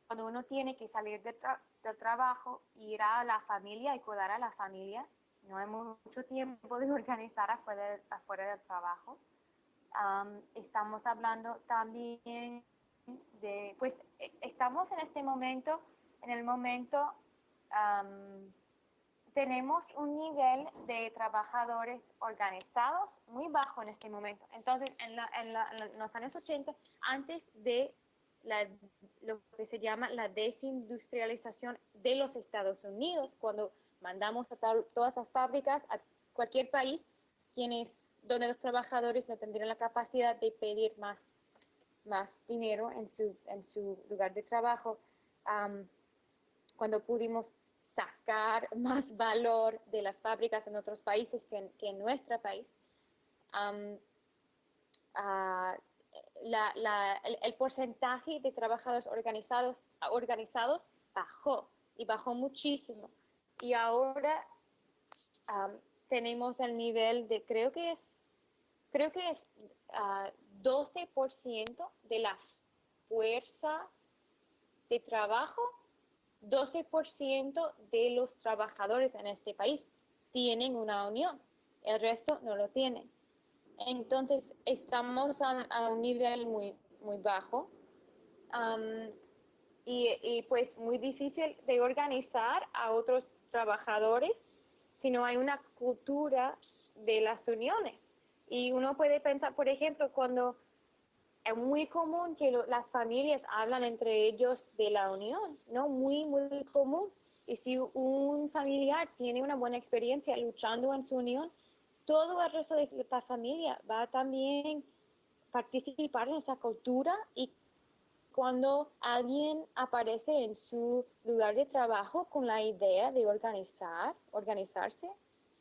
cuando uno tiene que salir del trabajo, ir a la familia y cuidar a la familia, no hay mucho tiempo de organizar afuera del trabajo. Estamos hablando también de, pues, estamos en este momento, tenemos un nivel de trabajadores organizados muy bajo en este momento. Entonces, en los años 80, antes de lo que se llama la desindustrialización de los Estados Unidos, cuando mandamos a todas las fábricas a cualquier país, donde los trabajadores no tendrían la capacidad de pedir más dinero en su lugar de trabajo, cuando pudimos sacar más valor de las fábricas en otros países que en nuestro país, el porcentaje de trabajadores organizados bajó, y bajó muchísimo. Y ahora tenemos el nivel de, creo que es 12% de la fuerza de trabajo. 12% de los trabajadores en este país tienen una unión, el resto no lo tienen. Entonces estamos a un nivel muy, muy bajo, y pues muy difícil de organizar a otros trabajadores si no hay una cultura de las uniones. Y uno puede pensar, por ejemplo, cuando es muy común que las familias hablan entre ellos de la unión, ¿no? Muy, muy común. Y si un familiar tiene una buena experiencia luchando en su unión, todo el resto de la familia va a también participar en esa cultura, y cuando alguien aparece en su lugar de trabajo con la idea de organizarse,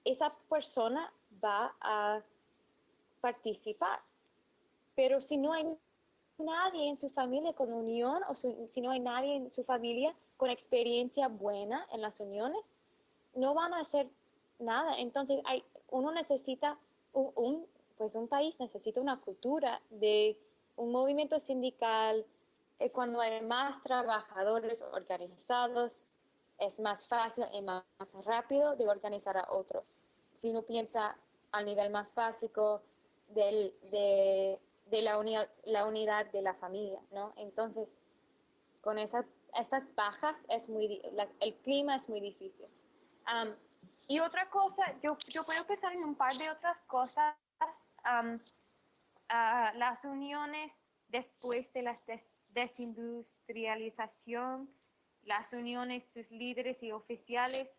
esa persona va a participar. Pero si no hay nadie en su familia con unión, o si no hay nadie en su familia con experiencia buena en las uniones, no van a hacer nada. Entonces uno necesita, pues un país necesita una cultura de un movimiento sindical. Cuando hay más trabajadores organizados, es más fácil y más rápido de organizar a otros. Si uno piensa al nivel más básico de la unidad de la familia, ¿no? Entonces, con estas bajas el clima es muy difícil. Y otra cosa, yo puedo pensar en un par de otras cosas. Las uniones después de la desindustrialización, las uniones, sus líderes y oficiales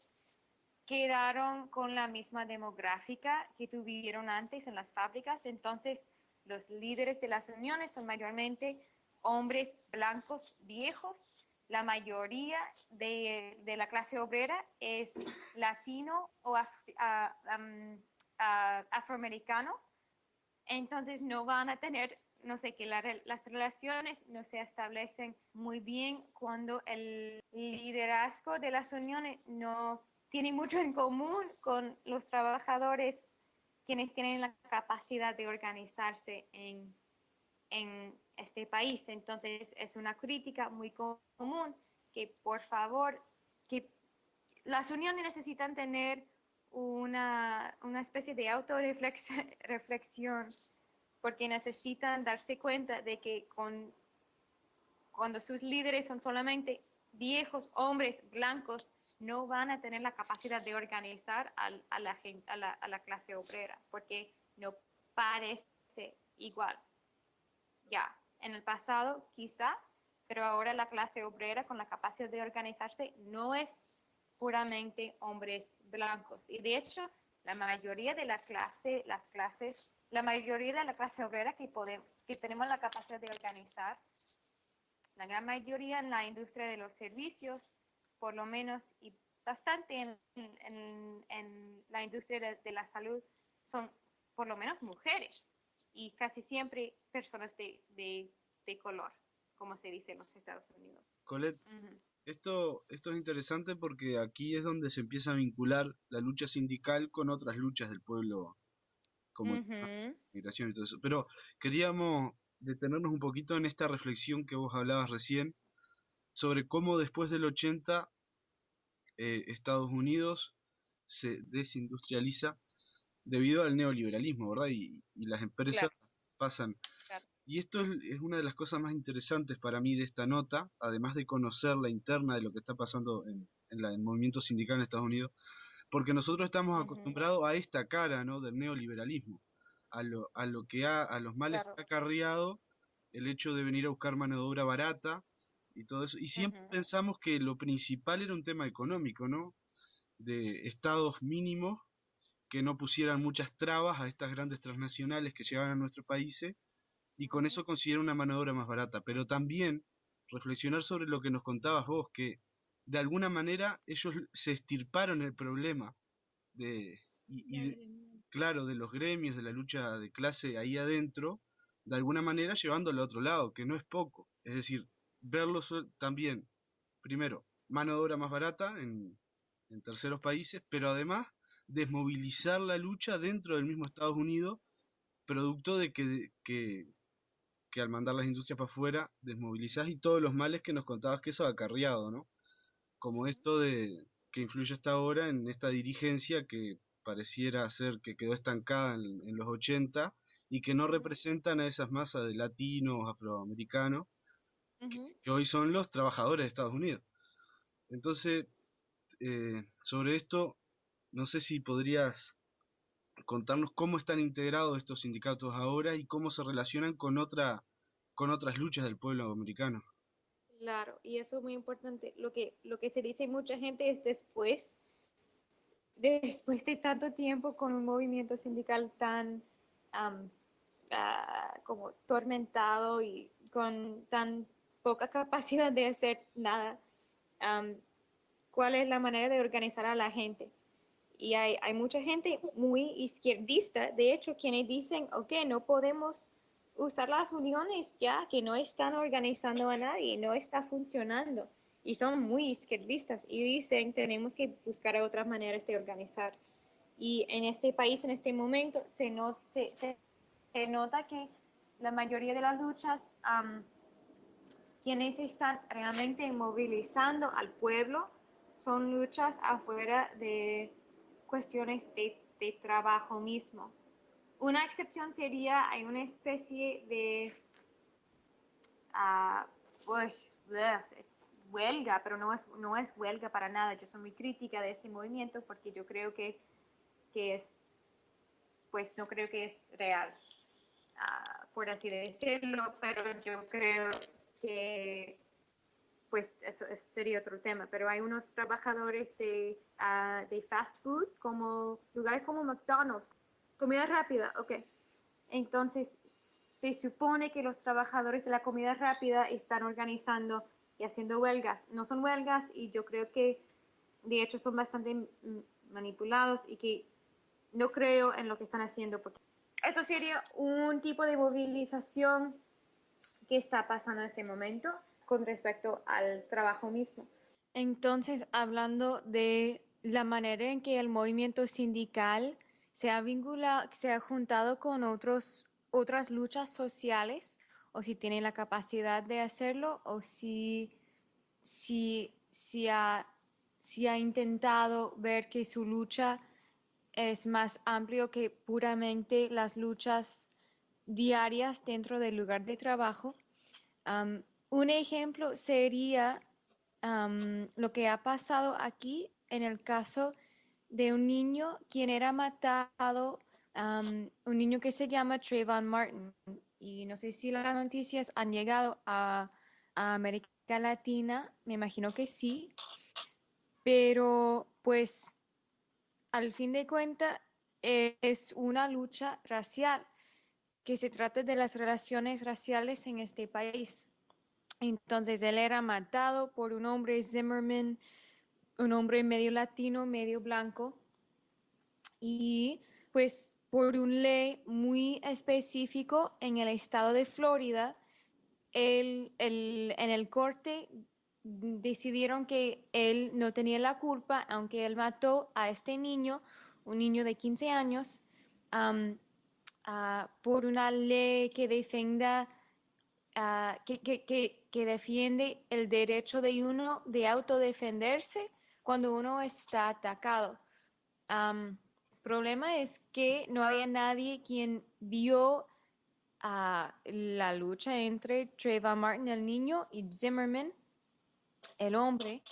quedaron con la misma demográfica que tuvieron antes en las fábricas. Entonces, los líderes de las uniones son mayormente hombres blancos viejos. La mayoría de la clase obrera es latino o afroamericano. Entonces no van a tener, no sé, que las relaciones no se establecen muy bien cuando el liderazgo de las uniones no tiene mucho en común con los trabajadores, quienes tienen la capacidad de organizarse en este país. Entonces es una crítica muy común que, por favor, que las uniones necesitan tener una especie de autorreflexión, porque necesitan darse cuenta de que cuando sus líderes son solamente viejos hombres blancos, no van a tener la capacidad de organizar a la clase obrera, porque no parece igual. Ya, en el pasado quizá, pero ahora la clase obrera con la capacidad de organizarse no es puramente hombres blancos. Y de hecho, la mayoría de la clase obrera que tenemos la capacidad de organizar, la gran mayoría en la industria de los servicios, por lo menos, y bastante en la industria de la salud, son por lo menos mujeres y casi siempre personas de color, como se dice en los Estados Unidos. Colette, Ujú. esto es interesante porque aquí es donde se empieza a vincular la lucha sindical con otras luchas del pueblo, como la Ujú. migración y todo eso. Pero queríamos detenernos un poquito en esta reflexión que vos hablabas recién sobre cómo después del 80 Estados Unidos se desindustrializa debido al neoliberalismo, ¿verdad? Y las empresas Claro, pasan. claro. Y esto es una de las cosas más interesantes para mí de esta nota, además de conocer la interna de lo que está pasando en el movimiento sindical en Estados Unidos, porque nosotros estamos Ujú. acostumbrados a esta cara, ¿no?, del neoliberalismo, a los males que Claro. ha acarreado el hecho de venir a buscar mano de obra barata y todo eso. Y siempre Ujú. pensamos que lo principal era un tema económico, ¿no? De estados mínimos que no pusieran muchas trabas a estas grandes transnacionales que llegaban a nuestros países y con Ujú. eso consiguieron una mano de obra más barata. Pero también reflexionar sobre lo que nos contabas vos, que de alguna manera ellos se estirparon el problema de, claro, de los gremios, de la lucha de clase ahí adentro, de alguna manera llevándolo a otro lado, que no es poco. Es decir, verlo también, primero, mano de obra más barata en terceros países, pero además desmovilizar la lucha dentro del mismo Estados Unidos, producto de que al mandar las industrias para afuera desmovilizás y todos los males que nos contabas que eso ha acarreado, ¿no? Como Ujú. esto de que influye hasta ahora en esta dirigencia que pareciera ser que quedó estancada en los 80 y que no Ujú. representan a esas masas de latinos, afroamericanos, Ujú. que hoy son los trabajadores de Estados Unidos. Entonces, sobre esto, no sé si podrías contarnos cómo están integrados estos sindicatos ahora y cómo se relacionan con otras luchas del pueblo americano. Claro, y eso es muy importante. Lo que se dice mucha gente es después de tanto tiempo con un movimiento sindical tan am, como tormentado y con tan poca capacidad de hacer nada, am, ¿cuál es la manera de organizar a la gente? Y hay mucha gente muy izquierdista, de hecho, quienes dicen, ok, no podemos usar las uniones ya, que no están organizando a nadie, no está funcionando. Y son muy izquierdistas y dicen, tenemos que buscar otras maneras de organizar. Y en este país, en este momento, se nota que la mayoría de las luchas, quienes están realmente movilizando al pueblo, son luchas afuera de cuestiones de trabajo mismo. Una excepción sería, hay una especie de, uh, pues, es huelga, pero no es huelga para nada. Yo soy muy crítica de este movimiento porque yo creo que es, pues no creo que es real, por así decirlo, pero yo creo que pues eso sería otro tema, pero hay unos trabajadores de fast food, como lugares como McDonald's, comida rápida, ok. Entonces, se supone que los trabajadores de la comida rápida están organizando y haciendo huelgas. No son huelgas y yo creo que de hecho son bastante manipulados y que no creo en lo que están haciendo, porque eso sería un tipo de movilización que está pasando en este momento con respecto al trabajo mismo. Entonces, hablando de la manera en que el movimiento sindical se ha vinculado, se ha juntado con otras luchas sociales, o si tiene la capacidad de hacerlo, o si, si ha, si ha intentado ver que su lucha es más amplio que puramente las luchas diarias dentro del lugar de trabajo. Un ejemplo sería lo que ha pasado aquí en el caso de un niño quien era matado, un niño que se llama Trayvon Martin. Y no sé si las noticias han llegado a América Latina, me imagino que sí, pero pues al fin de cuentas es una lucha racial, que se trata de las relaciones raciales en este país. Entonces él era matado por un hombre Zimmerman, un hombre medio latino, medio blanco, y pues por un ley muy específico en el estado de Florida, en el corte decidieron que él no tenía la culpa, aunque él mató a este niño, un niño de 15 años, am, por una ley que defienda, que defiende el derecho de uno de autodefenderse cuando uno está atacado. El problema es que no había nadie quien vio la lucha entre Trayvon Martin, el niño, y Zimmerman, el hombre.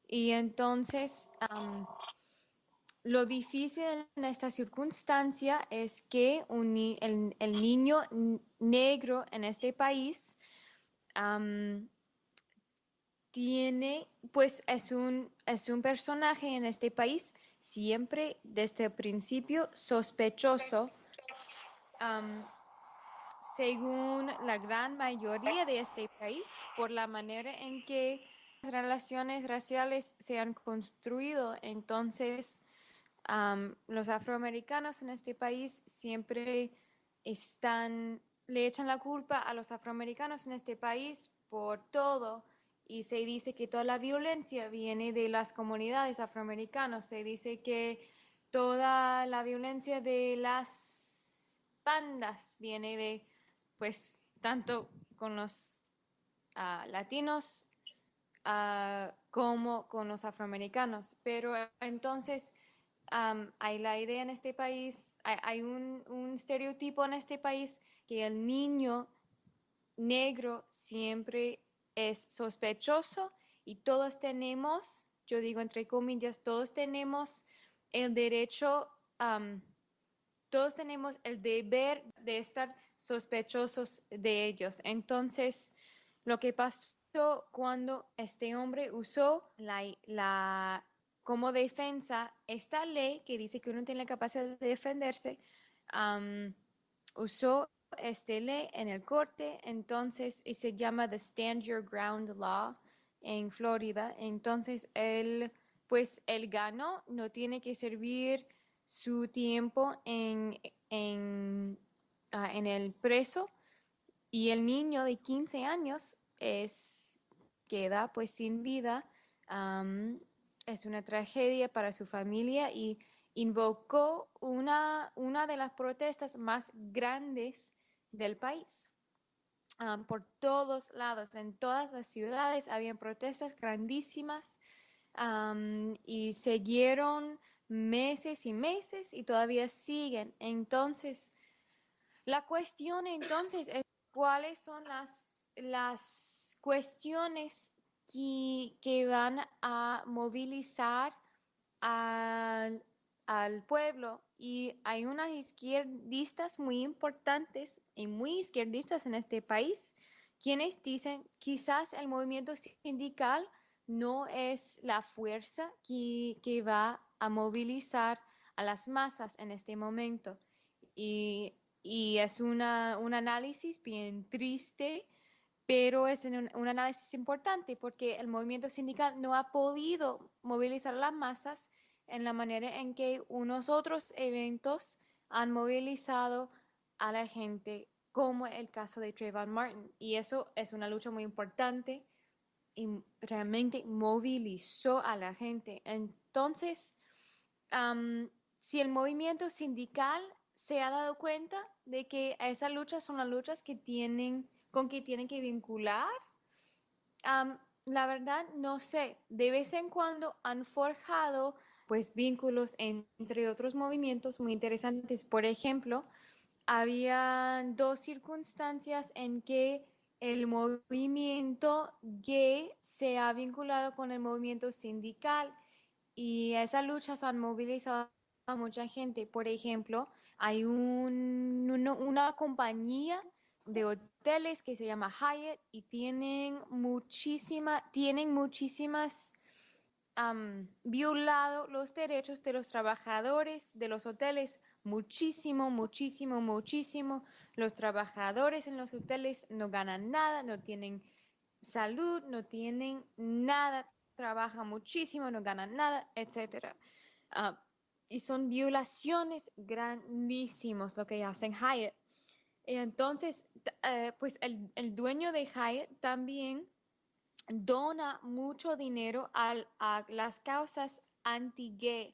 Y entonces, lo difícil en esta circunstancia es que el niño negro en este país pues es un personaje en este país siempre desde el principio sospechoso, am, según la gran mayoría de este país, por la manera en que las relaciones raciales se han construido. Entonces, los afroamericanos en este país siempre le echan la culpa a los afroamericanos en este país por todo, y se dice que toda la violencia viene de las comunidades afroamericanas. Se dice que toda la violencia de las bandas viene de, pues, tanto con los latinos como con los afroamericanos. Pero entonces hay la idea en este país, hay un estereotipo en este país que el niño negro siempre es sospechoso, y todos tenemos, yo digo entre comillas, todos tenemos el derecho, todos tenemos el deber de estar sospechosos de ellos. Entonces, lo que pasó cuando este hombre usó como defensa esta ley que dice que uno tiene la capacidad de defenderse, usó esta ley en el corte, entonces, y se llama the Stand Your Ground Law en Florida. Entonces, pues él ganó, no tiene que servir su tiempo en el preso, y el niño de 15 años queda pues sin vida. Es una tragedia para su familia, y invocó una de las protestas más grandes del país. Por todos lados, en todas las ciudades, habían protestas grandísimas, y siguieron meses y meses y todavía siguen. Entonces, la cuestión entonces es cuáles son las cuestiones que van a movilizar al pueblo. Y hay unas izquierdistas muy importantes y muy izquierdistas en este país, quienes dicen quizás el movimiento sindical no es la fuerza que va a movilizar a las masas en este momento. Y es un análisis bien triste, pero es un análisis importante porque el movimiento sindical no ha podido movilizar a las masas en la manera en que unos otros eventos han movilizado a la gente, como el caso de Trayvon Martin. Y eso es una lucha muy importante y realmente movilizó a la gente. Entonces, si el movimiento sindical se ha dado cuenta de que esas luchas son las luchas con que tienen que vincular, la verdad no sé, de vez en cuando han forjado pues vínculos entre otros movimientos muy interesantes. Por ejemplo, había dos circunstancias en que el movimiento gay se ha vinculado con el movimiento sindical, y esas luchas han movilizado a mucha gente. Por ejemplo, hay una compañía de hoteles que se llama Hyatt, y tienen muchísimas violado los derechos de los trabajadores de los hoteles, muchísimo, muchísimo, muchísimo. Los trabajadores en los hoteles no ganan nada, no tienen salud, no tienen nada, trabajan muchísimo, no ganan nada, etcétera. Ah, y son violaciones grandísimos lo que hacen Hyatt. Y entonces, pues el dueño de Hyatt también dona mucho dinero a las causas anti-gay.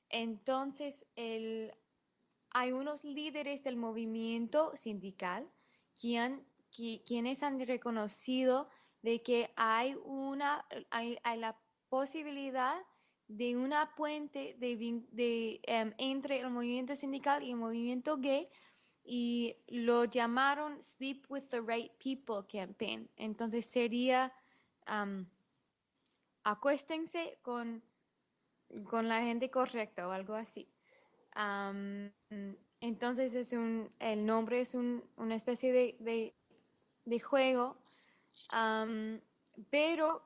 Entonces, hay unos líderes del movimiento sindical quienes han reconocido de que hay la posibilidad de una puente entre el movimiento sindical y el movimiento gay, y lo llamaron Sleep with the Right People Campaign. Entonces sería um, acuéstense con la gente correcta o algo así. Um, entonces el nombre es una especie de juego, um, pero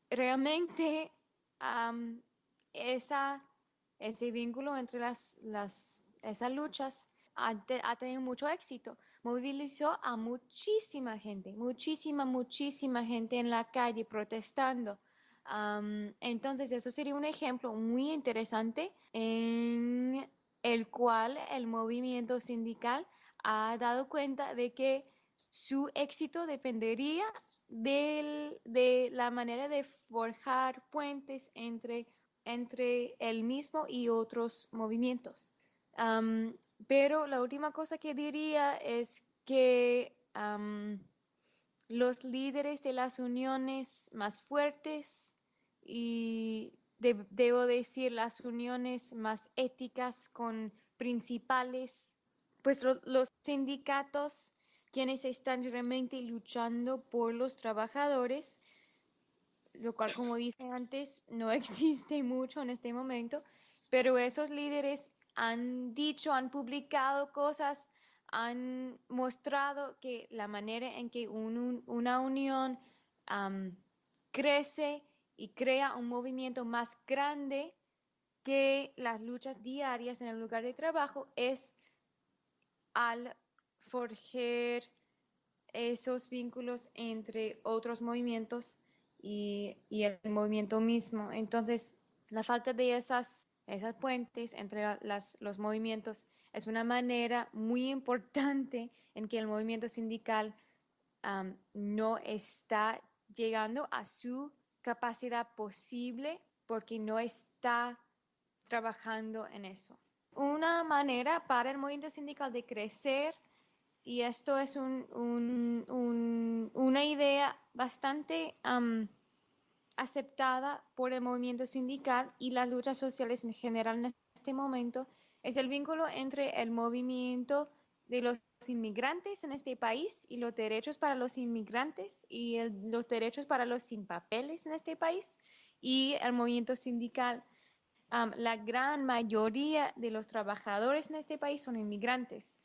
realmente um, esa, ese vínculo entre esas luchas ha tenido mucho éxito. Movilizó a muchísima gente, muchísima gente en la calle protestando. Entonces, eso sería un ejemplo muy interesante en el cual el movimiento sindical ha dado cuenta de que su éxito dependería de la manera de forjar puentes entre él mismo y otros movimientos. Pero la última cosa que diría es que los líderes de las uniones más fuertes y debo decir las uniones más éticas con principales, pues los sindicatos, quienes están realmente luchando por los trabajadores, lo cual, como dije antes, no existe mucho en este momento, pero esos líderes han dicho, han publicado cosas, han mostrado que la manera en que una unión crece y crea un movimiento más grande que las luchas diarias en el lugar de trabajo es al forjar esos vínculos entre otros movimientos y el movimiento mismo. Entonces, la falta de esas puentes entre los movimientos es una manera muy importante en que el movimiento sindical no está llegando a su capacidad posible porque no está trabajando en eso. Una manera para el movimiento sindical de crecer, y esto es una idea bastante aceptada por el movimiento sindical y las luchas sociales en general en este momento, es el vínculo entre el movimiento de los inmigrantes en este país y los derechos para los inmigrantes y los derechos para los sin papeles en este país y el movimiento sindical. La gran mayoría de los trabajadores en este país son inmigrantes.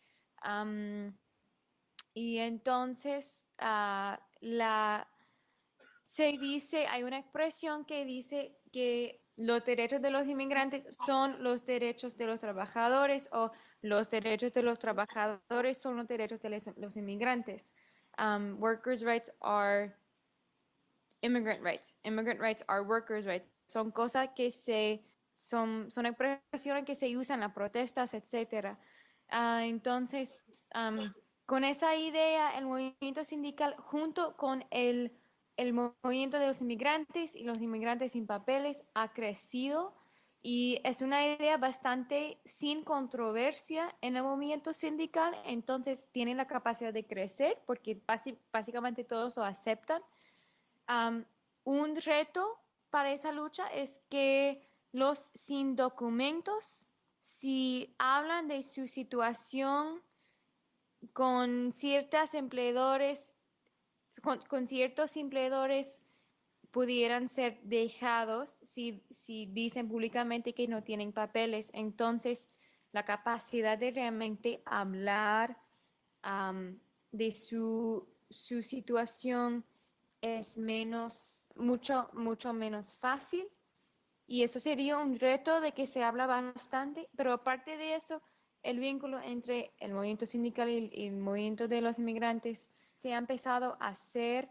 Y entonces se dice, hay una expresión que dice que los derechos de los inmigrantes son los derechos de los trabajadores, o los derechos de los trabajadores son los derechos de los inmigrantes. Workers' rights are immigrant rights. Immigrant rights are workers' rights. Son cosas que son expresiones que se usan en las protestas, etc. Entonces, con esa idea, el movimiento sindical, junto con el movimiento de los inmigrantes y los inmigrantes sin papeles, ha crecido, y es una idea bastante sin controversia en el movimiento sindical. Entonces tiene la capacidad de crecer porque básicamente todos lo aceptan. Un reto para esa lucha es que los sin documentos, si hablan de su situación con ciertos empleadores, con ciertos empleadores, pudieran ser dejados si dicen públicamente que no tienen papeles. Entonces, la capacidad de realmente hablar de su situación es mucho menos fácil. Y eso sería un reto de que se habla bastante, pero aparte de eso, el vínculo entre el movimiento sindical y el movimiento de los inmigrantes se ha empezado a hacer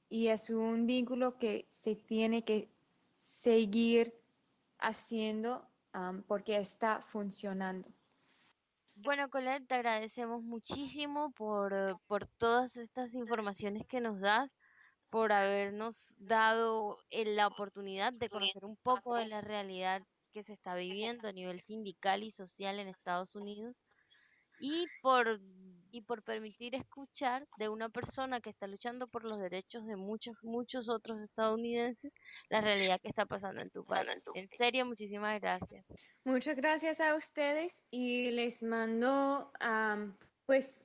y es un vínculo que se tiene que seguir haciendo porque está funcionando. Bueno, Colette, te agradecemos muchísimo por todas estas informaciones que nos das, por habernos dado la oportunidad de conocer un poco de la realidad que se está viviendo a nivel sindical y social en Estados Unidos y por permitir escuchar de una persona que está luchando por los derechos de muchos otros estadounidenses la realidad que está pasando en tu país. En serio, muchísimas gracias. Muchas gracias a ustedes y les mando, pues,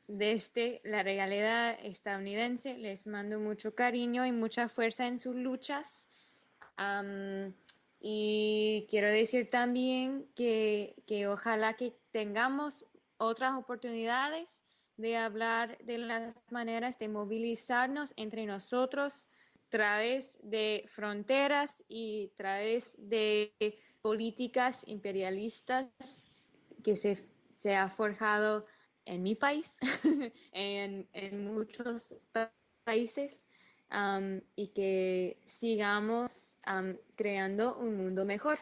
desde la realidad estadounidense, les mando mucho cariño y mucha fuerza en sus luchas. Y quiero decir también que ojalá que tengamos otras oportunidades de hablar de las maneras de movilizarnos entre nosotros a través de fronteras y a través de políticas imperialistas que se ha forjado en mi país, en muchos países, y que sigamos creando un mundo mejor.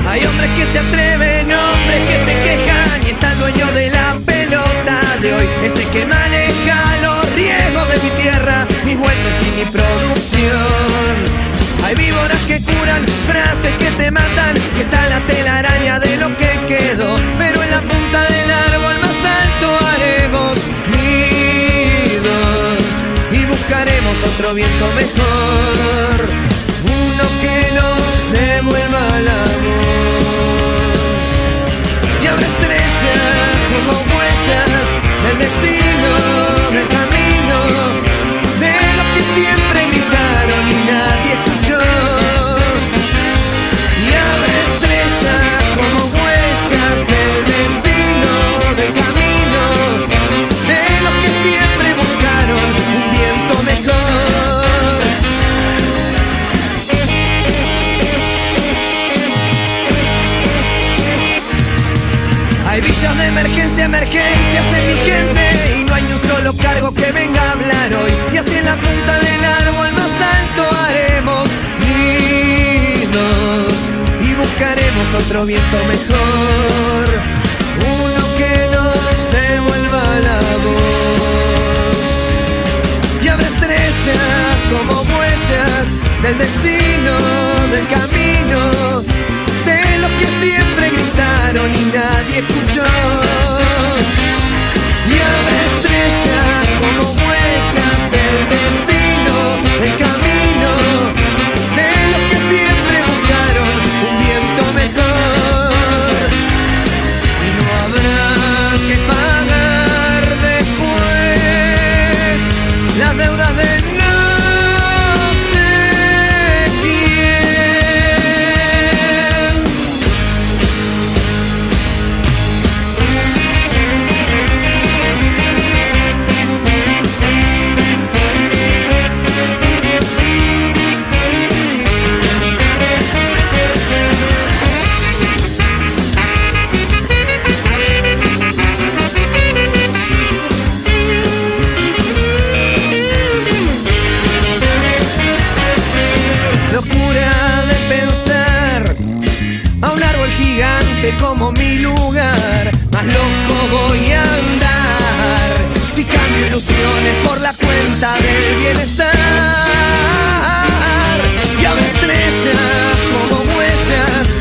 Hay hombres que se atreven, hombres que se quejan y está el dueño de la pelota de hoy, ese que maneja los riesgos de mi tierra, mis vueltas y mi producción. Hay víboras que curan, frases que te matan y está la telaraña de lo que quedó, pero en la punta del árbol más alto haremos nidos y buscaremos otro viento mejor, uno que nos devuelva la voz. Y habrá estrellas como huellas del destino, del camino, de los que siempre gritaron y nadie escuchó. Y habrá estrellas como huellas del destino, del camino, de los que siempre buscaron un viento mejor. Hay villas de emergencia, emergencias en mi gente y no hay un solo cargo que venga a hablar hoy. Y así en la punta del árbol más alto haremos nidos y buscaremos otro viento mejor, uno que nos devuelva la voz. Y habrá estrellas como huellas del destino, del camino, de los que siempre gritaron y nadie escuchó. Y habrá estrellas como huellas del destino, del camino, de los que siempre buscaron un viento mejor. Y no habrá que pagar después las deudas de no sé quién. Locura de pensar a un árbol gigante como mi lugar, más loco voy a andar si cambio ilusiones por la cuenta del bienestar. Y habrá estrellas como huellas